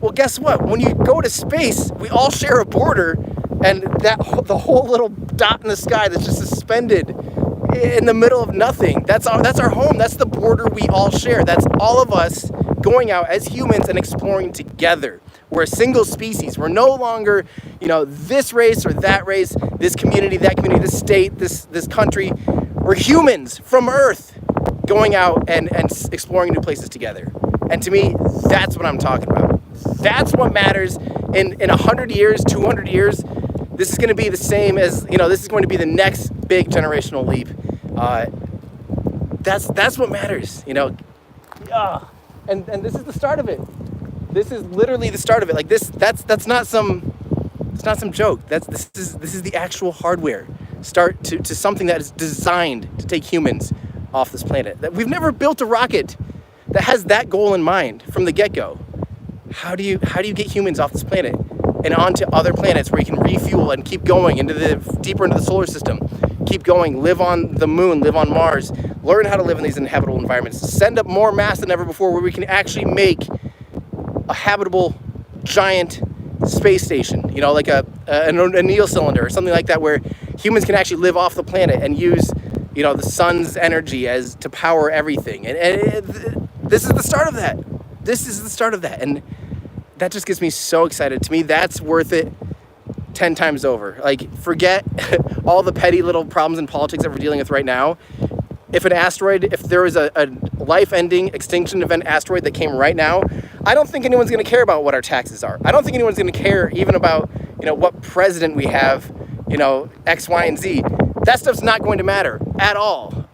Well, guess what? When you go to space, we all share a border, and the whole little dot in the sky that's just suspended in the middle of nothing, that's our home. That's the border we all share. That's all of us going out as humans and exploring together. We're a single species. We're no longer, this race or that race, this community, that community, this state, this country. We're humans from Earth going out and exploring new places together. And to me, that's what I'm talking about. That's what matters. In 100 years, 200 years, this is going to be the same as, this is going to be the next big generational leap. That's what matters, And this is the start of it. This is literally the start of it. Like that's not some joke. This is the actual hardware start to something that is designed to take humans off this planet. That we've never built a rocket that has that goal in mind from the get-go. How do you get humans off this planet and onto other planets where you can refuel and keep going deeper into the solar system? Keep going, live on the moon, live on Mars, learn how to live in these inhabitable environments, send up more mass than ever before where we can actually make a habitable giant space station, like a needle cylinder or something like that, where humans can actually live off the planet and use, the sun's energy as to power everything. And this is the start of that. This is the start of that. And that just gets me so excited. To me, that's worth it 10 times over. Like, forget all the petty little problems in politics that we're dealing with right now. If there was a life-ending extinction event asteroid that came right now, I don't think anyone's going to care about what our taxes are. I don't think anyone's going to care even about, what president we have, X, Y, and Z. That stuff's not going to matter at all,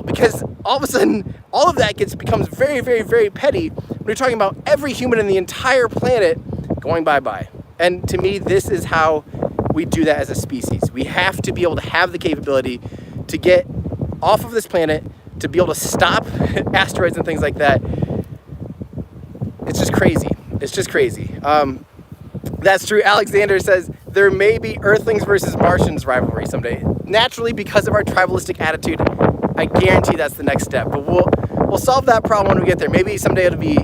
because all of a sudden, all of that becomes very, very, very petty when you're talking about every human in the entire planet going bye-bye. And to me, this is how we do that as a species. We have to be able to have the capability to get off of this planet, to be able to stop asteroids and things like that. It's just crazy. That's true. Alexander says there may be Earthlings versus Martians rivalry someday. Naturally, because of our tribalistic attitude, I guarantee that's the next step. But we'll solve that problem when we get there. Maybe someday it'll be,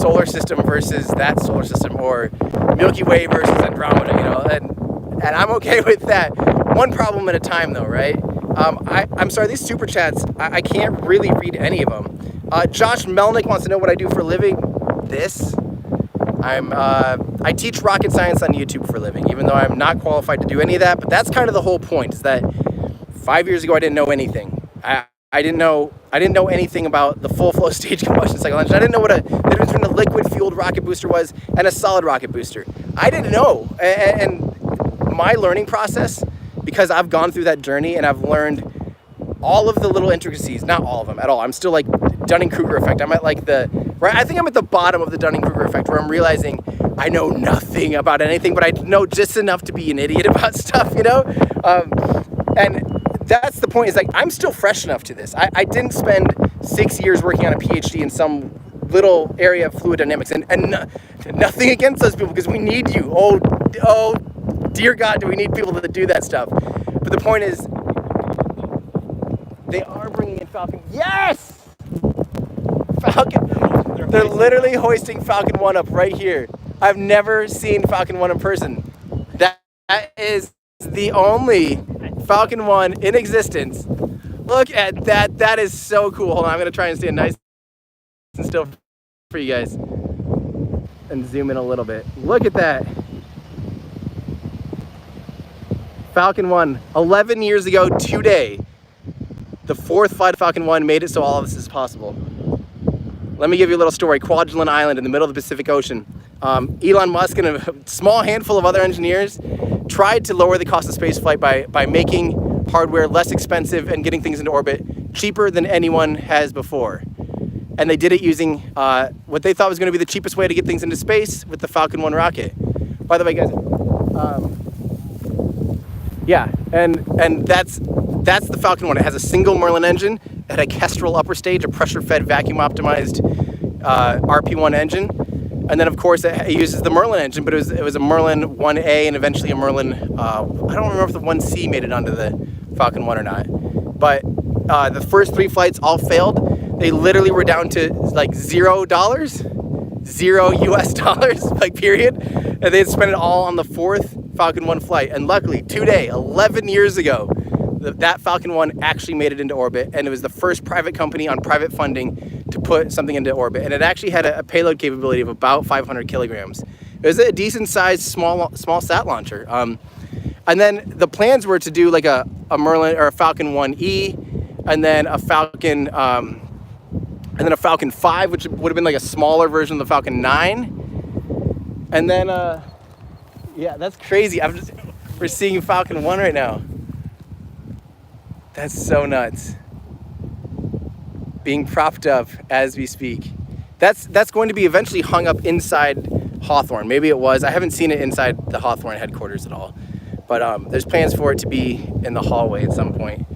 solar system versus that solar system, or Milky Way versus Andromeda, and I'm okay with that. One problem at a time, though, right? I'm sorry, these super chats, I can't really read any of them. Josh Melnick wants to know what I do for a living. I teach rocket science on YouTube for a living, even though I'm not qualified to do any of that. But that's kind of the whole point, is that 5 years ago I didn't know anything. I didn't know anything about the full flow stage combustion cycle engine. I didn't know what the difference between a liquid fueled rocket booster was and a solid rocket booster. I didn't know. And my learning process, because I've gone through that journey and I've learned all of the little intricacies, not all of them at all. I'm still like Dunning-Kruger effect. I'm at I think I'm at the bottom of the Dunning-Kruger effect, where I'm realizing I know nothing about anything, but I know just enough to be an idiot about stuff, and that's the point, is I'm still fresh enough to this. I didn't spend 6 years working on a PhD in some little area of fluid dynamics, and nothing against those people, because we need you. Oh, dear God, do we need people to do that stuff. But the point is, they are bringing in Falcon. Yes! Falcon. They're literally hoisting Falcon 1 up right here. I've never seen Falcon 1 in person. That is the only Falcon 1 in existence. Look at that. That is so cool. Hold on, I'm going to try and stand nice and still for you guys and zoom in a little bit. Look at that. Falcon 1, 11 years ago today, the fourth flight of Falcon 1 made it so all of this is possible. Let me give you a little story. Kwajalein Island in the middle of the Pacific Ocean. Elon Musk and a small handful of other engineers tried to lower the cost of spaceflight by making hardware less expensive and getting things into orbit cheaper than anyone has before. And they did it using what they thought was going to be the cheapest way to get things into space, with the Falcon 1 rocket. By the way, guys, yeah, and that's the Falcon 1. It has a single Merlin engine. It had a Kestrel upper stage, a pressure-fed, vacuum-optimized RP1 engine. And then of course it uses the Merlin engine, but it was a Merlin 1A and eventually a Merlin, I don't remember if the 1C made it onto the Falcon 1 or not. But the first 3 flights all failed. They literally were down to like $0, $0 US, like period. And they had spent it all on the 4th Falcon 1 flight. And luckily today, 11 years ago, that Falcon 1 actually made it into orbit, and it was the first private company on private funding to put something into orbit. And it actually had a payload capability of about 500 kilograms. It was a decent sized small sat launcher. And then the plans were to do like a Merlin or a Falcon 1E, and then a Falcon 5, which would have been like a smaller version of the Falcon 9. And then yeah, that's crazy. We're seeing Falcon 1 right now. That's so nuts. Being propped up as we speak. That's going to be eventually hung up inside Hawthorne. Maybe it was. I haven't seen it inside the Hawthorne headquarters at all. But there's plans for it to be in the hallway at some point.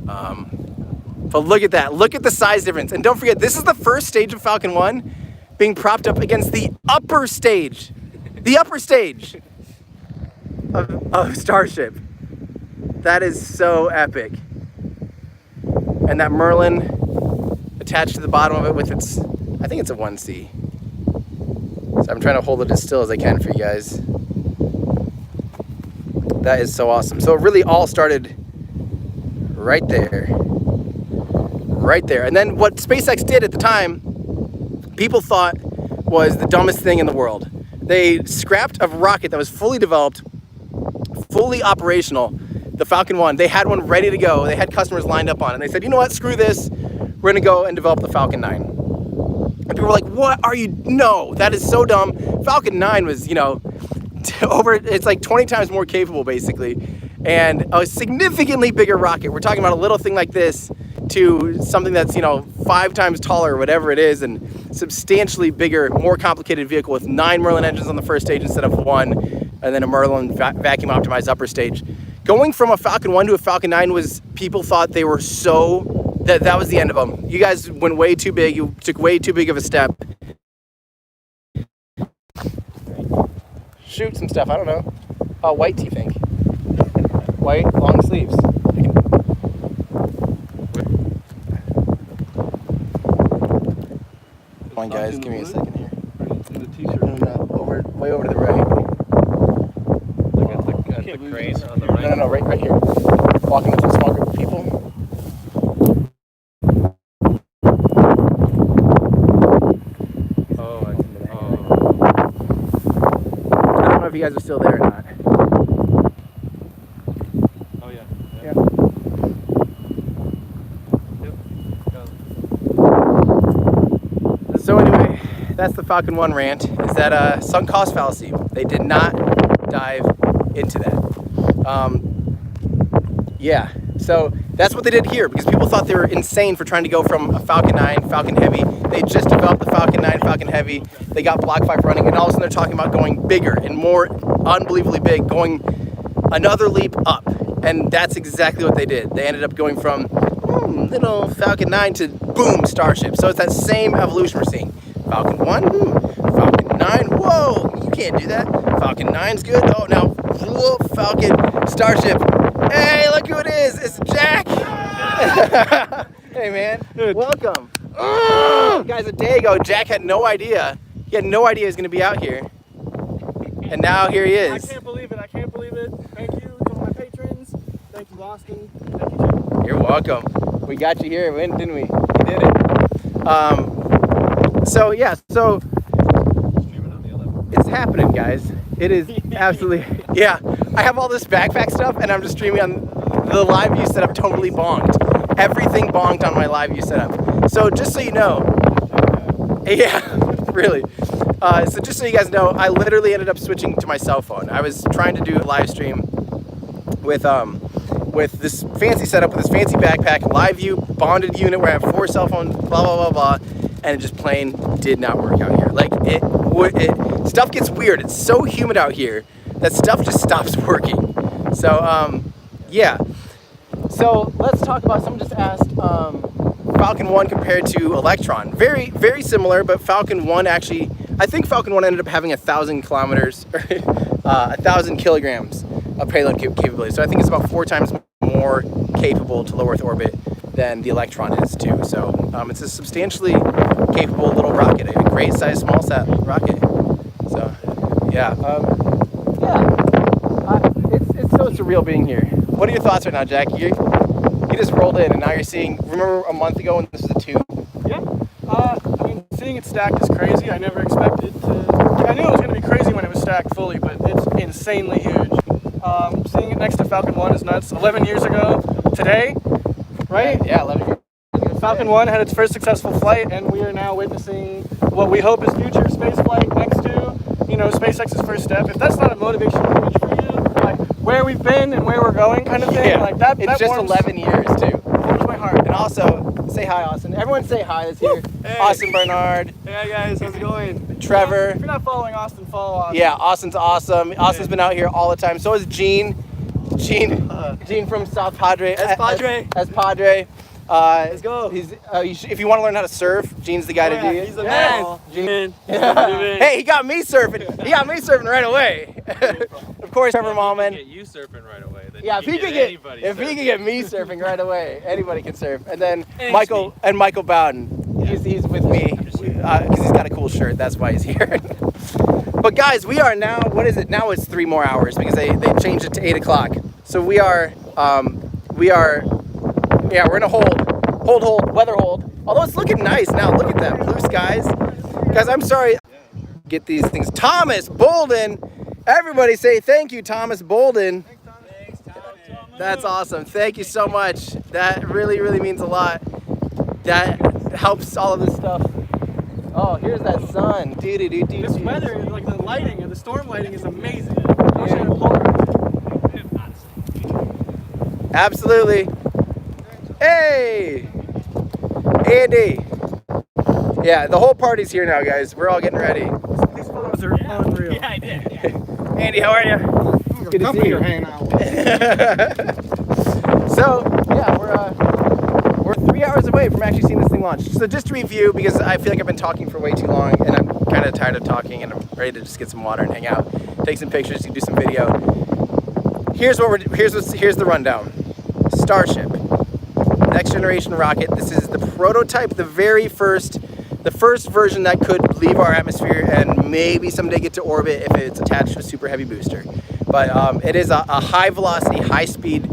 But look at that. Look at the size difference. And don't forget, this is the first stage of Falcon 1 being propped up against the upper stage. The upper stage of Starship. That is so epic. And that Merlin attached to the bottom of it with its, I think it's a 1C. So I'm trying to hold it as still as I can for you guys. That is so awesome. So it really all started right there. Right there. And then what SpaceX did at the time, people thought was the dumbest thing in the world. They scrapped a rocket that was fully developed, fully operational, the Falcon 1. They had one ready to go. They had customers lined up on it. And they said, you know what, screw this. We're going to go and develop the Falcon 9. And people were like, what are you? No, that is so dumb. Falcon 9 was, you know, it's like 20 times more capable, basically. And a significantly bigger rocket. We're talking about a little thing like this to something that's, you know, 5 times taller or whatever it is, and substantially bigger, more complicated vehicle with 9 Merlin engines on the first stage instead of 1, and then a Merlin vacuum optimized upper stage. Going from a Falcon 1 to a Falcon 9 was, people thought they were so, that was the end of them. You guys went way too big. You took way too big of a step. Shoot some stuff, I don't know. Oh, white, do you think? White, long sleeves. Come on, guys, give me a second here. In the t-shirt. No, way over to the right. Like at the crane on the right. No, right here. Walking into a small group of people. Oh, I don't know if you guys are still there or not. Oh yeah. Yeah. Yep. So anyway, that's the Falcon 1 rant. Is that sunk cost fallacy? They did not dive into that. Yeah, so that's what they did here, because people thought they were insane for trying to go from a Falcon 9, Falcon Heavy. They just developed the Falcon 9, Falcon Heavy. They got Block 5 running, and all of a sudden they're talking about going bigger and more unbelievably big, going another leap up. And that's exactly what they did. They ended up going from little Falcon 9 to boom, Starship. So it's that same evolution we're seeing. Falcon 1, Falcon 9, whoa, you can't do that. Falcon 9's good. Oh, now, whoa, Falcon, Starship. Hey, look who it is. It's Jack. Hey, man. Welcome. Guys, a day ago, Jack had no idea. He had no idea he was going to be out here. And now here he is. I can't believe it. Thank you to all my patrons. Thank you, Boston. Thank you, Jim. You're welcome. We got you here, didn't we? We did it. So, yeah, so it's happening, guys. It is absolutely, yeah. I have all this backpack stuff, and I'm just streaming on the live view setup. Totally bonked. Everything bonked on my live view setup. So just so you know, yeah, really. So just so you guys know, I literally ended up switching to my cell phone. I was trying to do a live stream with this fancy setup, with this fancy backpack, live view, bonded unit where I have 4 cell phones, blah, blah, blah, blah, and it just plain did not work out here. Like, stuff gets weird. It's so humid out here that stuff just stops working. So, yeah. So let's talk about, someone just asked, Falcon 1 compared to Electron. Very, very similar, but Falcon 1 actually I think Falcon 1 ended up having 1,000 kilometers, 1,000 kilograms of payload capability. So I think it's about 4 times more capable to low Earth orbit than the Electron is too. So it's a substantially capable little rocket, a great size small sat rocket. So yeah, it's so surreal being here. What are your thoughts right now, Jack? You just rolled in and now you're seeing, remember a month ago when this was a 2? Yeah. I mean, seeing it stacked is crazy. I never expected to. I knew it was going to be crazy when it was stacked fully, but it's insanely huge. Seeing it next to Falcon 1 is nuts. 11 years ago today, right? Yeah, 11 years ago. Falcon 1 had its first successful flight, and we are now witnessing what we hope is future space flight next to, you know, SpaceX's first step. If that's not a motivational image for you, like where we've been and where we're going kind of thing, like that. It's that just warms, 11 11 years too. Warms my heart. And also, say hi, Austin. Everyone say hi that's here. Hey. Austin Bernard, Hey guys, how's it going? Trevor. If you're not following Austin, follow Austin. Yeah, Austin's awesome. Austin's been out here all the time. So is Gene. Gene from South Padre. Padre. As Padre. Let's go. He's, if you want to learn how to surf, Gene's the guy to do it. He's the man. Gene. Hey, he got me surfing. He got me surfing right away. Of course, Trevor Mallman. Get you surfing right away. Then Yeah, if he could get me surfing right away, anybody can surf. And then Michael Bowden, he's with me because he's got a cool shirt. That's why he's here. But guys, we are now. What is it now? It's 3 more hours because they changed it to 8 o'clock. So we're in a hold, weather hold. Although it's looking nice now. Look at that, blue skies. Guys, I'm sorry. Get these things. Thomas Bolden. Everybody say thank you, Thomas Bolden. Thanks, Thomas. That's awesome. Thank you so much. That really, really means a lot. That helps all of this stuff. Oh, here's that sun. This weather, like the lighting and the storm lighting is amazing. Absolutely. Hey! Andy! Yeah, the whole party's here now, guys. We're all getting ready. These photos are unreal. Yeah, I did. Andy, how are you? Good to see you. Hanging out. So, yeah, we're 3 hours away from actually seeing this thing launch. So just to review, because I feel like I've been talking for way too long, and I'm kind of tired of talking, and I'm ready to just get some water and hang out, take some pictures, do some video. Here's the rundown. Starship, next generation rocket. This is the prototype, the first version that could leave our atmosphere and maybe someday get to orbit if it's attached to a super heavy booster. But it is a high velocity, high speed,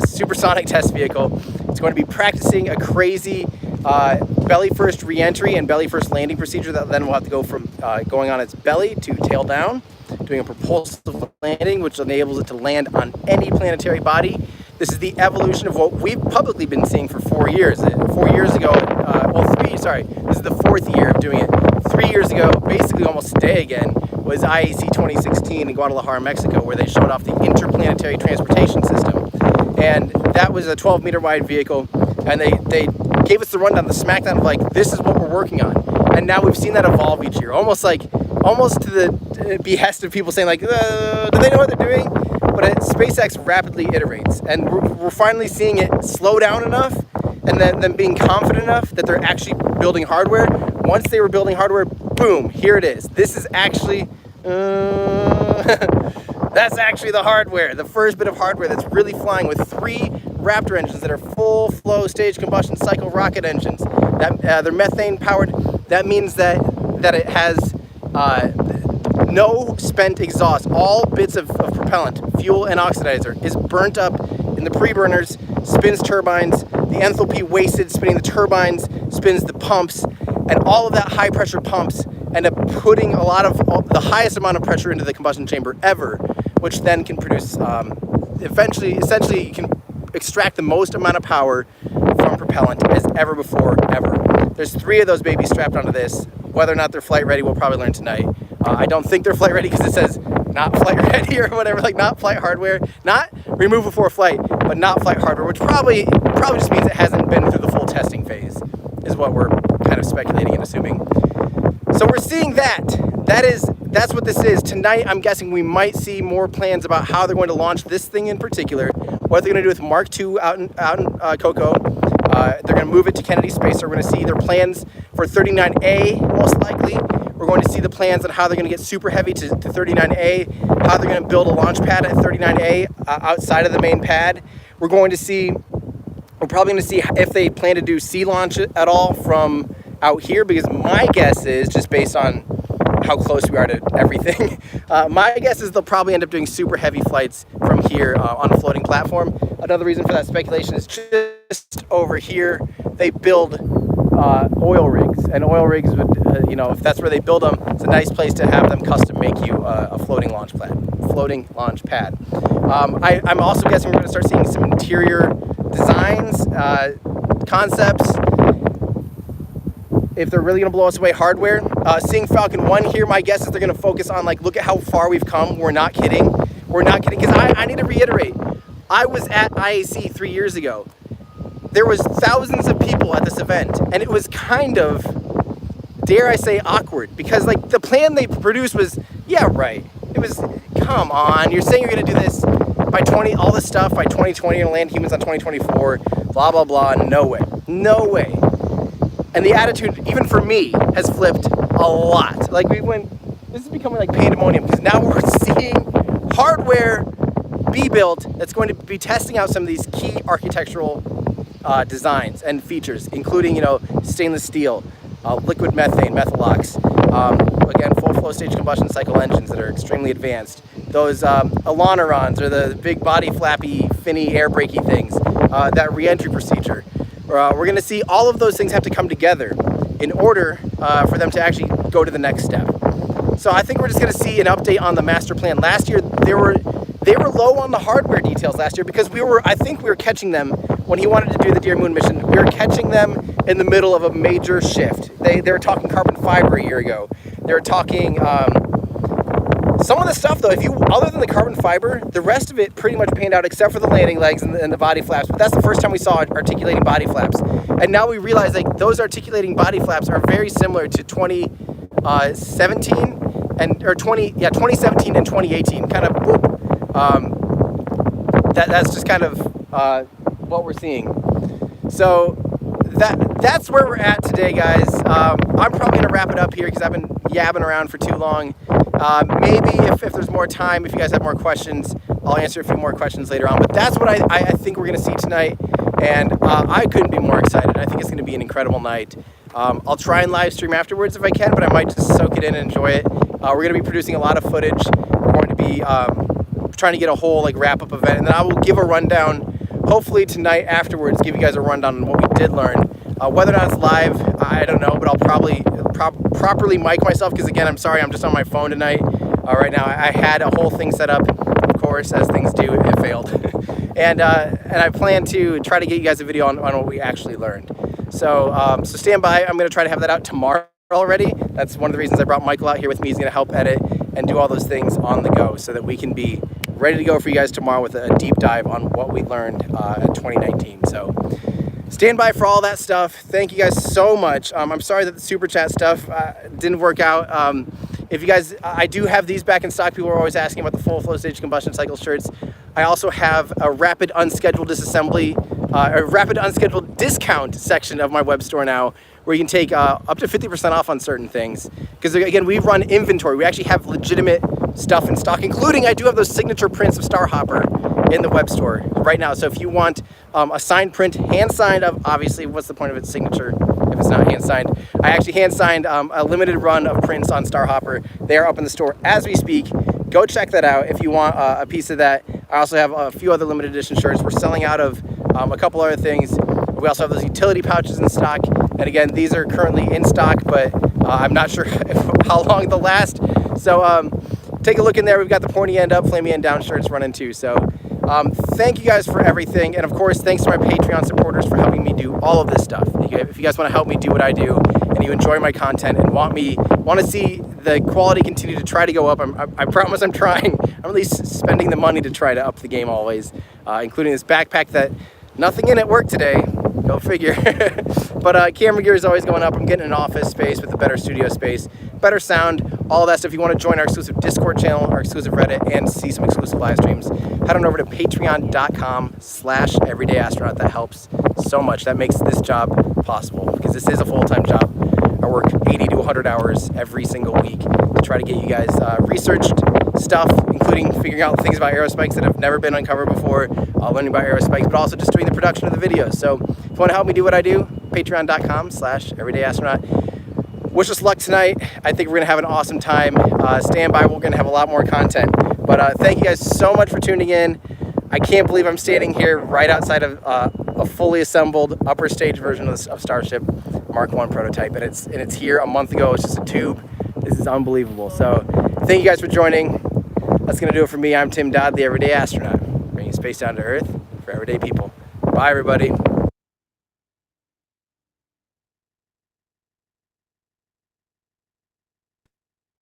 supersonic test vehicle. It's going to be practicing a crazy belly first re-entry and belly first landing procedure that then will have to go from going on its belly to tail down, doing a propulsive landing, which enables it to land on any planetary body. This is the evolution of what we've publicly been seeing for 4 years. 4 years ago, this is the 4th year of doing it. 3 years ago, basically almost today again, was IAC 2016 in Guadalajara, Mexico, where they showed off the interplanetary transportation system. And that was a 12-meter wide vehicle, and they gave us the rundown, the smackdown of like, this is what we're working on. And now we've seen that evolve each year, almost to the behest of people saying like, do they know what they're doing? But SpaceX rapidly iterates, and we're finally seeing it slow down enough, and then being confident enough that they're actually building hardware. Once they were building hardware, boom, here it is. This is actually, that's actually the hardware, the first bit of hardware that's really flying with 3 Raptor engines that are full flow stage combustion cycle rocket engines. That they're methane powered. That means that it has no spent exhaust. All bits of propellant, fuel and oxidizer is burnt up in the pre-burners, spins turbines, the enthalpy wasted spinning the turbines, spins the pumps, and all of that high pressure pumps end up putting the highest amount of pressure into the combustion chamber ever, which then can produce, essentially you can extract the most amount of power from propellant as ever before, ever. There's 3 of those babies strapped onto this. Whether or not they're flight ready, we'll probably learn tonight. I don't think they're flight ready because it says not flight ready or whatever, like not flight hardware, not remove before flight, but not flight hardware, which probably just means it hasn't been through the full testing phase, is what we're kind of speculating and assuming. So we're seeing that. That's what this is. Tonight, I'm guessing we might see more plans about how they're going to launch this thing in particular, what they're going to do with Mark II out in Cocoa. They're going to move it to Kennedy Space. So we're going to see their plans for 39A, most likely. We're We're going to see the plans on how they're going to get super heavy to 39A, how they're going to build a launch pad at 39A outside of the main pad. We're probably going to see if they plan to do sea launch at all from out here, because my guess is, just based on how close we are to everything, my guess is they'll probably end up doing super heavy flights from here on a floating platform. Another reason for that speculation is just over here they build oil rigs, and oil rigs would, if that's where they build them, it's a nice place to have them custom make you a floating launch pad. I'm also guessing we're going to start seeing some interior designs, concepts. If they're really going to blow us away hardware, seeing Falcon 1 here, my guess is they're going to focus on, like, look at how far we've come. We're not kidding, because I need to reiterate, I was at IAC 3 years ago. There was thousands of people at this event, and it was kind of, dare I say, awkward, because, like, the plan they produced was, yeah, right. It was, come on, you're saying you're going to do this by all this stuff by 2020, and land humans on 2024, blah, blah, blah. No way. No way. And the attitude, even for me, has flipped a lot. Like, this is becoming like pandemonium, because now we're seeing hardware be built that's going to be testing out some of these key architectural designs and features, including, stainless steel, liquid methane, methalox, again, full flow stage combustion cycle engines that are extremely advanced. Those ailerons, or the big body flappy, finny, air brakey things, that re-entry procedure. We're going to see all of those things have to come together in order for them to actually go to the next step. So I think we're just going to see an update on the master plan. Last year, they were low on the hardware details last year, because I think we were catching them when he wanted to do the Dear Moon mission. We were catching them in the middle of a major shift. They were talking carbon fiber a year ago. They were talking some of the stuff, though, other than the carbon fiber, the rest of it pretty much panned out, except for the landing legs and the body flaps. But that's the first time we saw articulating body flaps. And now we realize, like, those articulating body flaps are very similar to 2017 and 2018, kind of whoop. That's just kind of what we're seeing. So that's where we're at today, guys. I'm probably going to wrap it up here, because I've been yabbing around for too long. Maybe if there's more time, if you guys have more questions, I'll answer a few more questions later on. But that's what I think we're going to see tonight, and I couldn't be more excited. I think it's going to be an incredible night. I'll try and live stream afterwards if I can, but I might just soak it in and enjoy it. We're going to be producing a lot of footage. We're going to be trying to get a whole, like, wrap-up event, and then I will give a rundown, hopefully tonight afterwards, give you guys a rundown on what we did learn. Whether or not it's live, I don't know, but I'll probably properly mic myself, because, again, I'm sorry, I'm just on my phone tonight. Right now, I had a whole thing set up, of course, as things do. It failed. and I plan to try to get you guys a video on what we actually learned. So stand by. I'm going to try to have that out tomorrow already. That's one of the reasons I brought Michael out here with me. He's going to help edit and do all those things on the go, so that we can be ready to go for you guys tomorrow with a deep dive on what we learned at 2019. So stand by for all that stuff. Thank you guys so much. I'm sorry that the super chat stuff didn't work out. If you guys, I do have these back in stock. People are always asking about the full flow stage combustion cycle shirts. I also have a rapid unscheduled disassembly, a rapid unscheduled discount section of my web store now, where you can take up to 50% off on certain things. Because, again, we run inventory. We actually have legitimate stuff in stock, including I do have those signature prints of Starhopper in the web store right now. So if you want a signed print, hand signed, obviously, what's the point of its signature if it's not hand signed? I actually hand signed a limited run of prints on Starhopper. They are up in the store as we speak. Go check that out if you want a piece of that. I also have a few other limited edition shirts. We're selling out of a couple other things. We also have those utility pouches in stock. And again, these are currently in stock, but I'm not sure how long they'll last. So take a look in there. We've got the pointy end up, flamey end down shirts running too. So thank you guys for everything. And of course, thanks to my Patreon supporters for helping me do all of this stuff. If you guys want to help me do what I do, and you enjoy my content and want to see the quality continue to try to go up, I promise I'm trying. I'm at least spending the money to try to up the game always, including this backpack that nothing in it worked today. Go figure. But camera gear is always going up. I'm getting an office space with a better studio space, better sound, all of that stuff. If you want to join our exclusive Discord channel, our exclusive Reddit, and see some exclusive live streams, head on over to patreon.com/everydayastronaut. That helps so much. That makes this job possible, because this is a full-time job. I work 80 to 100 hours every single week to try to get you guys researched stuff, including figuring out things about aerospikes that have never been uncovered before, learning about aerospikes, but also just doing the production of the videos. So if you want to help me do what I do, patreon.com/everydayastronaut. Wish us luck tonight. I think we're going to have an awesome time. Stand by, we're going to have a lot more content. But thank you guys so much for tuning in. I can't believe I'm standing here right outside of a fully assembled upper stage version of Starship MK1 prototype, and it's here a month ago. It's just a tube. This is unbelievable. So thank you guys for joining. That's going to do it for me. I'm Tim Dodd, the Everyday Astronaut, bringing space down to Earth for everyday people. Bye, everybody.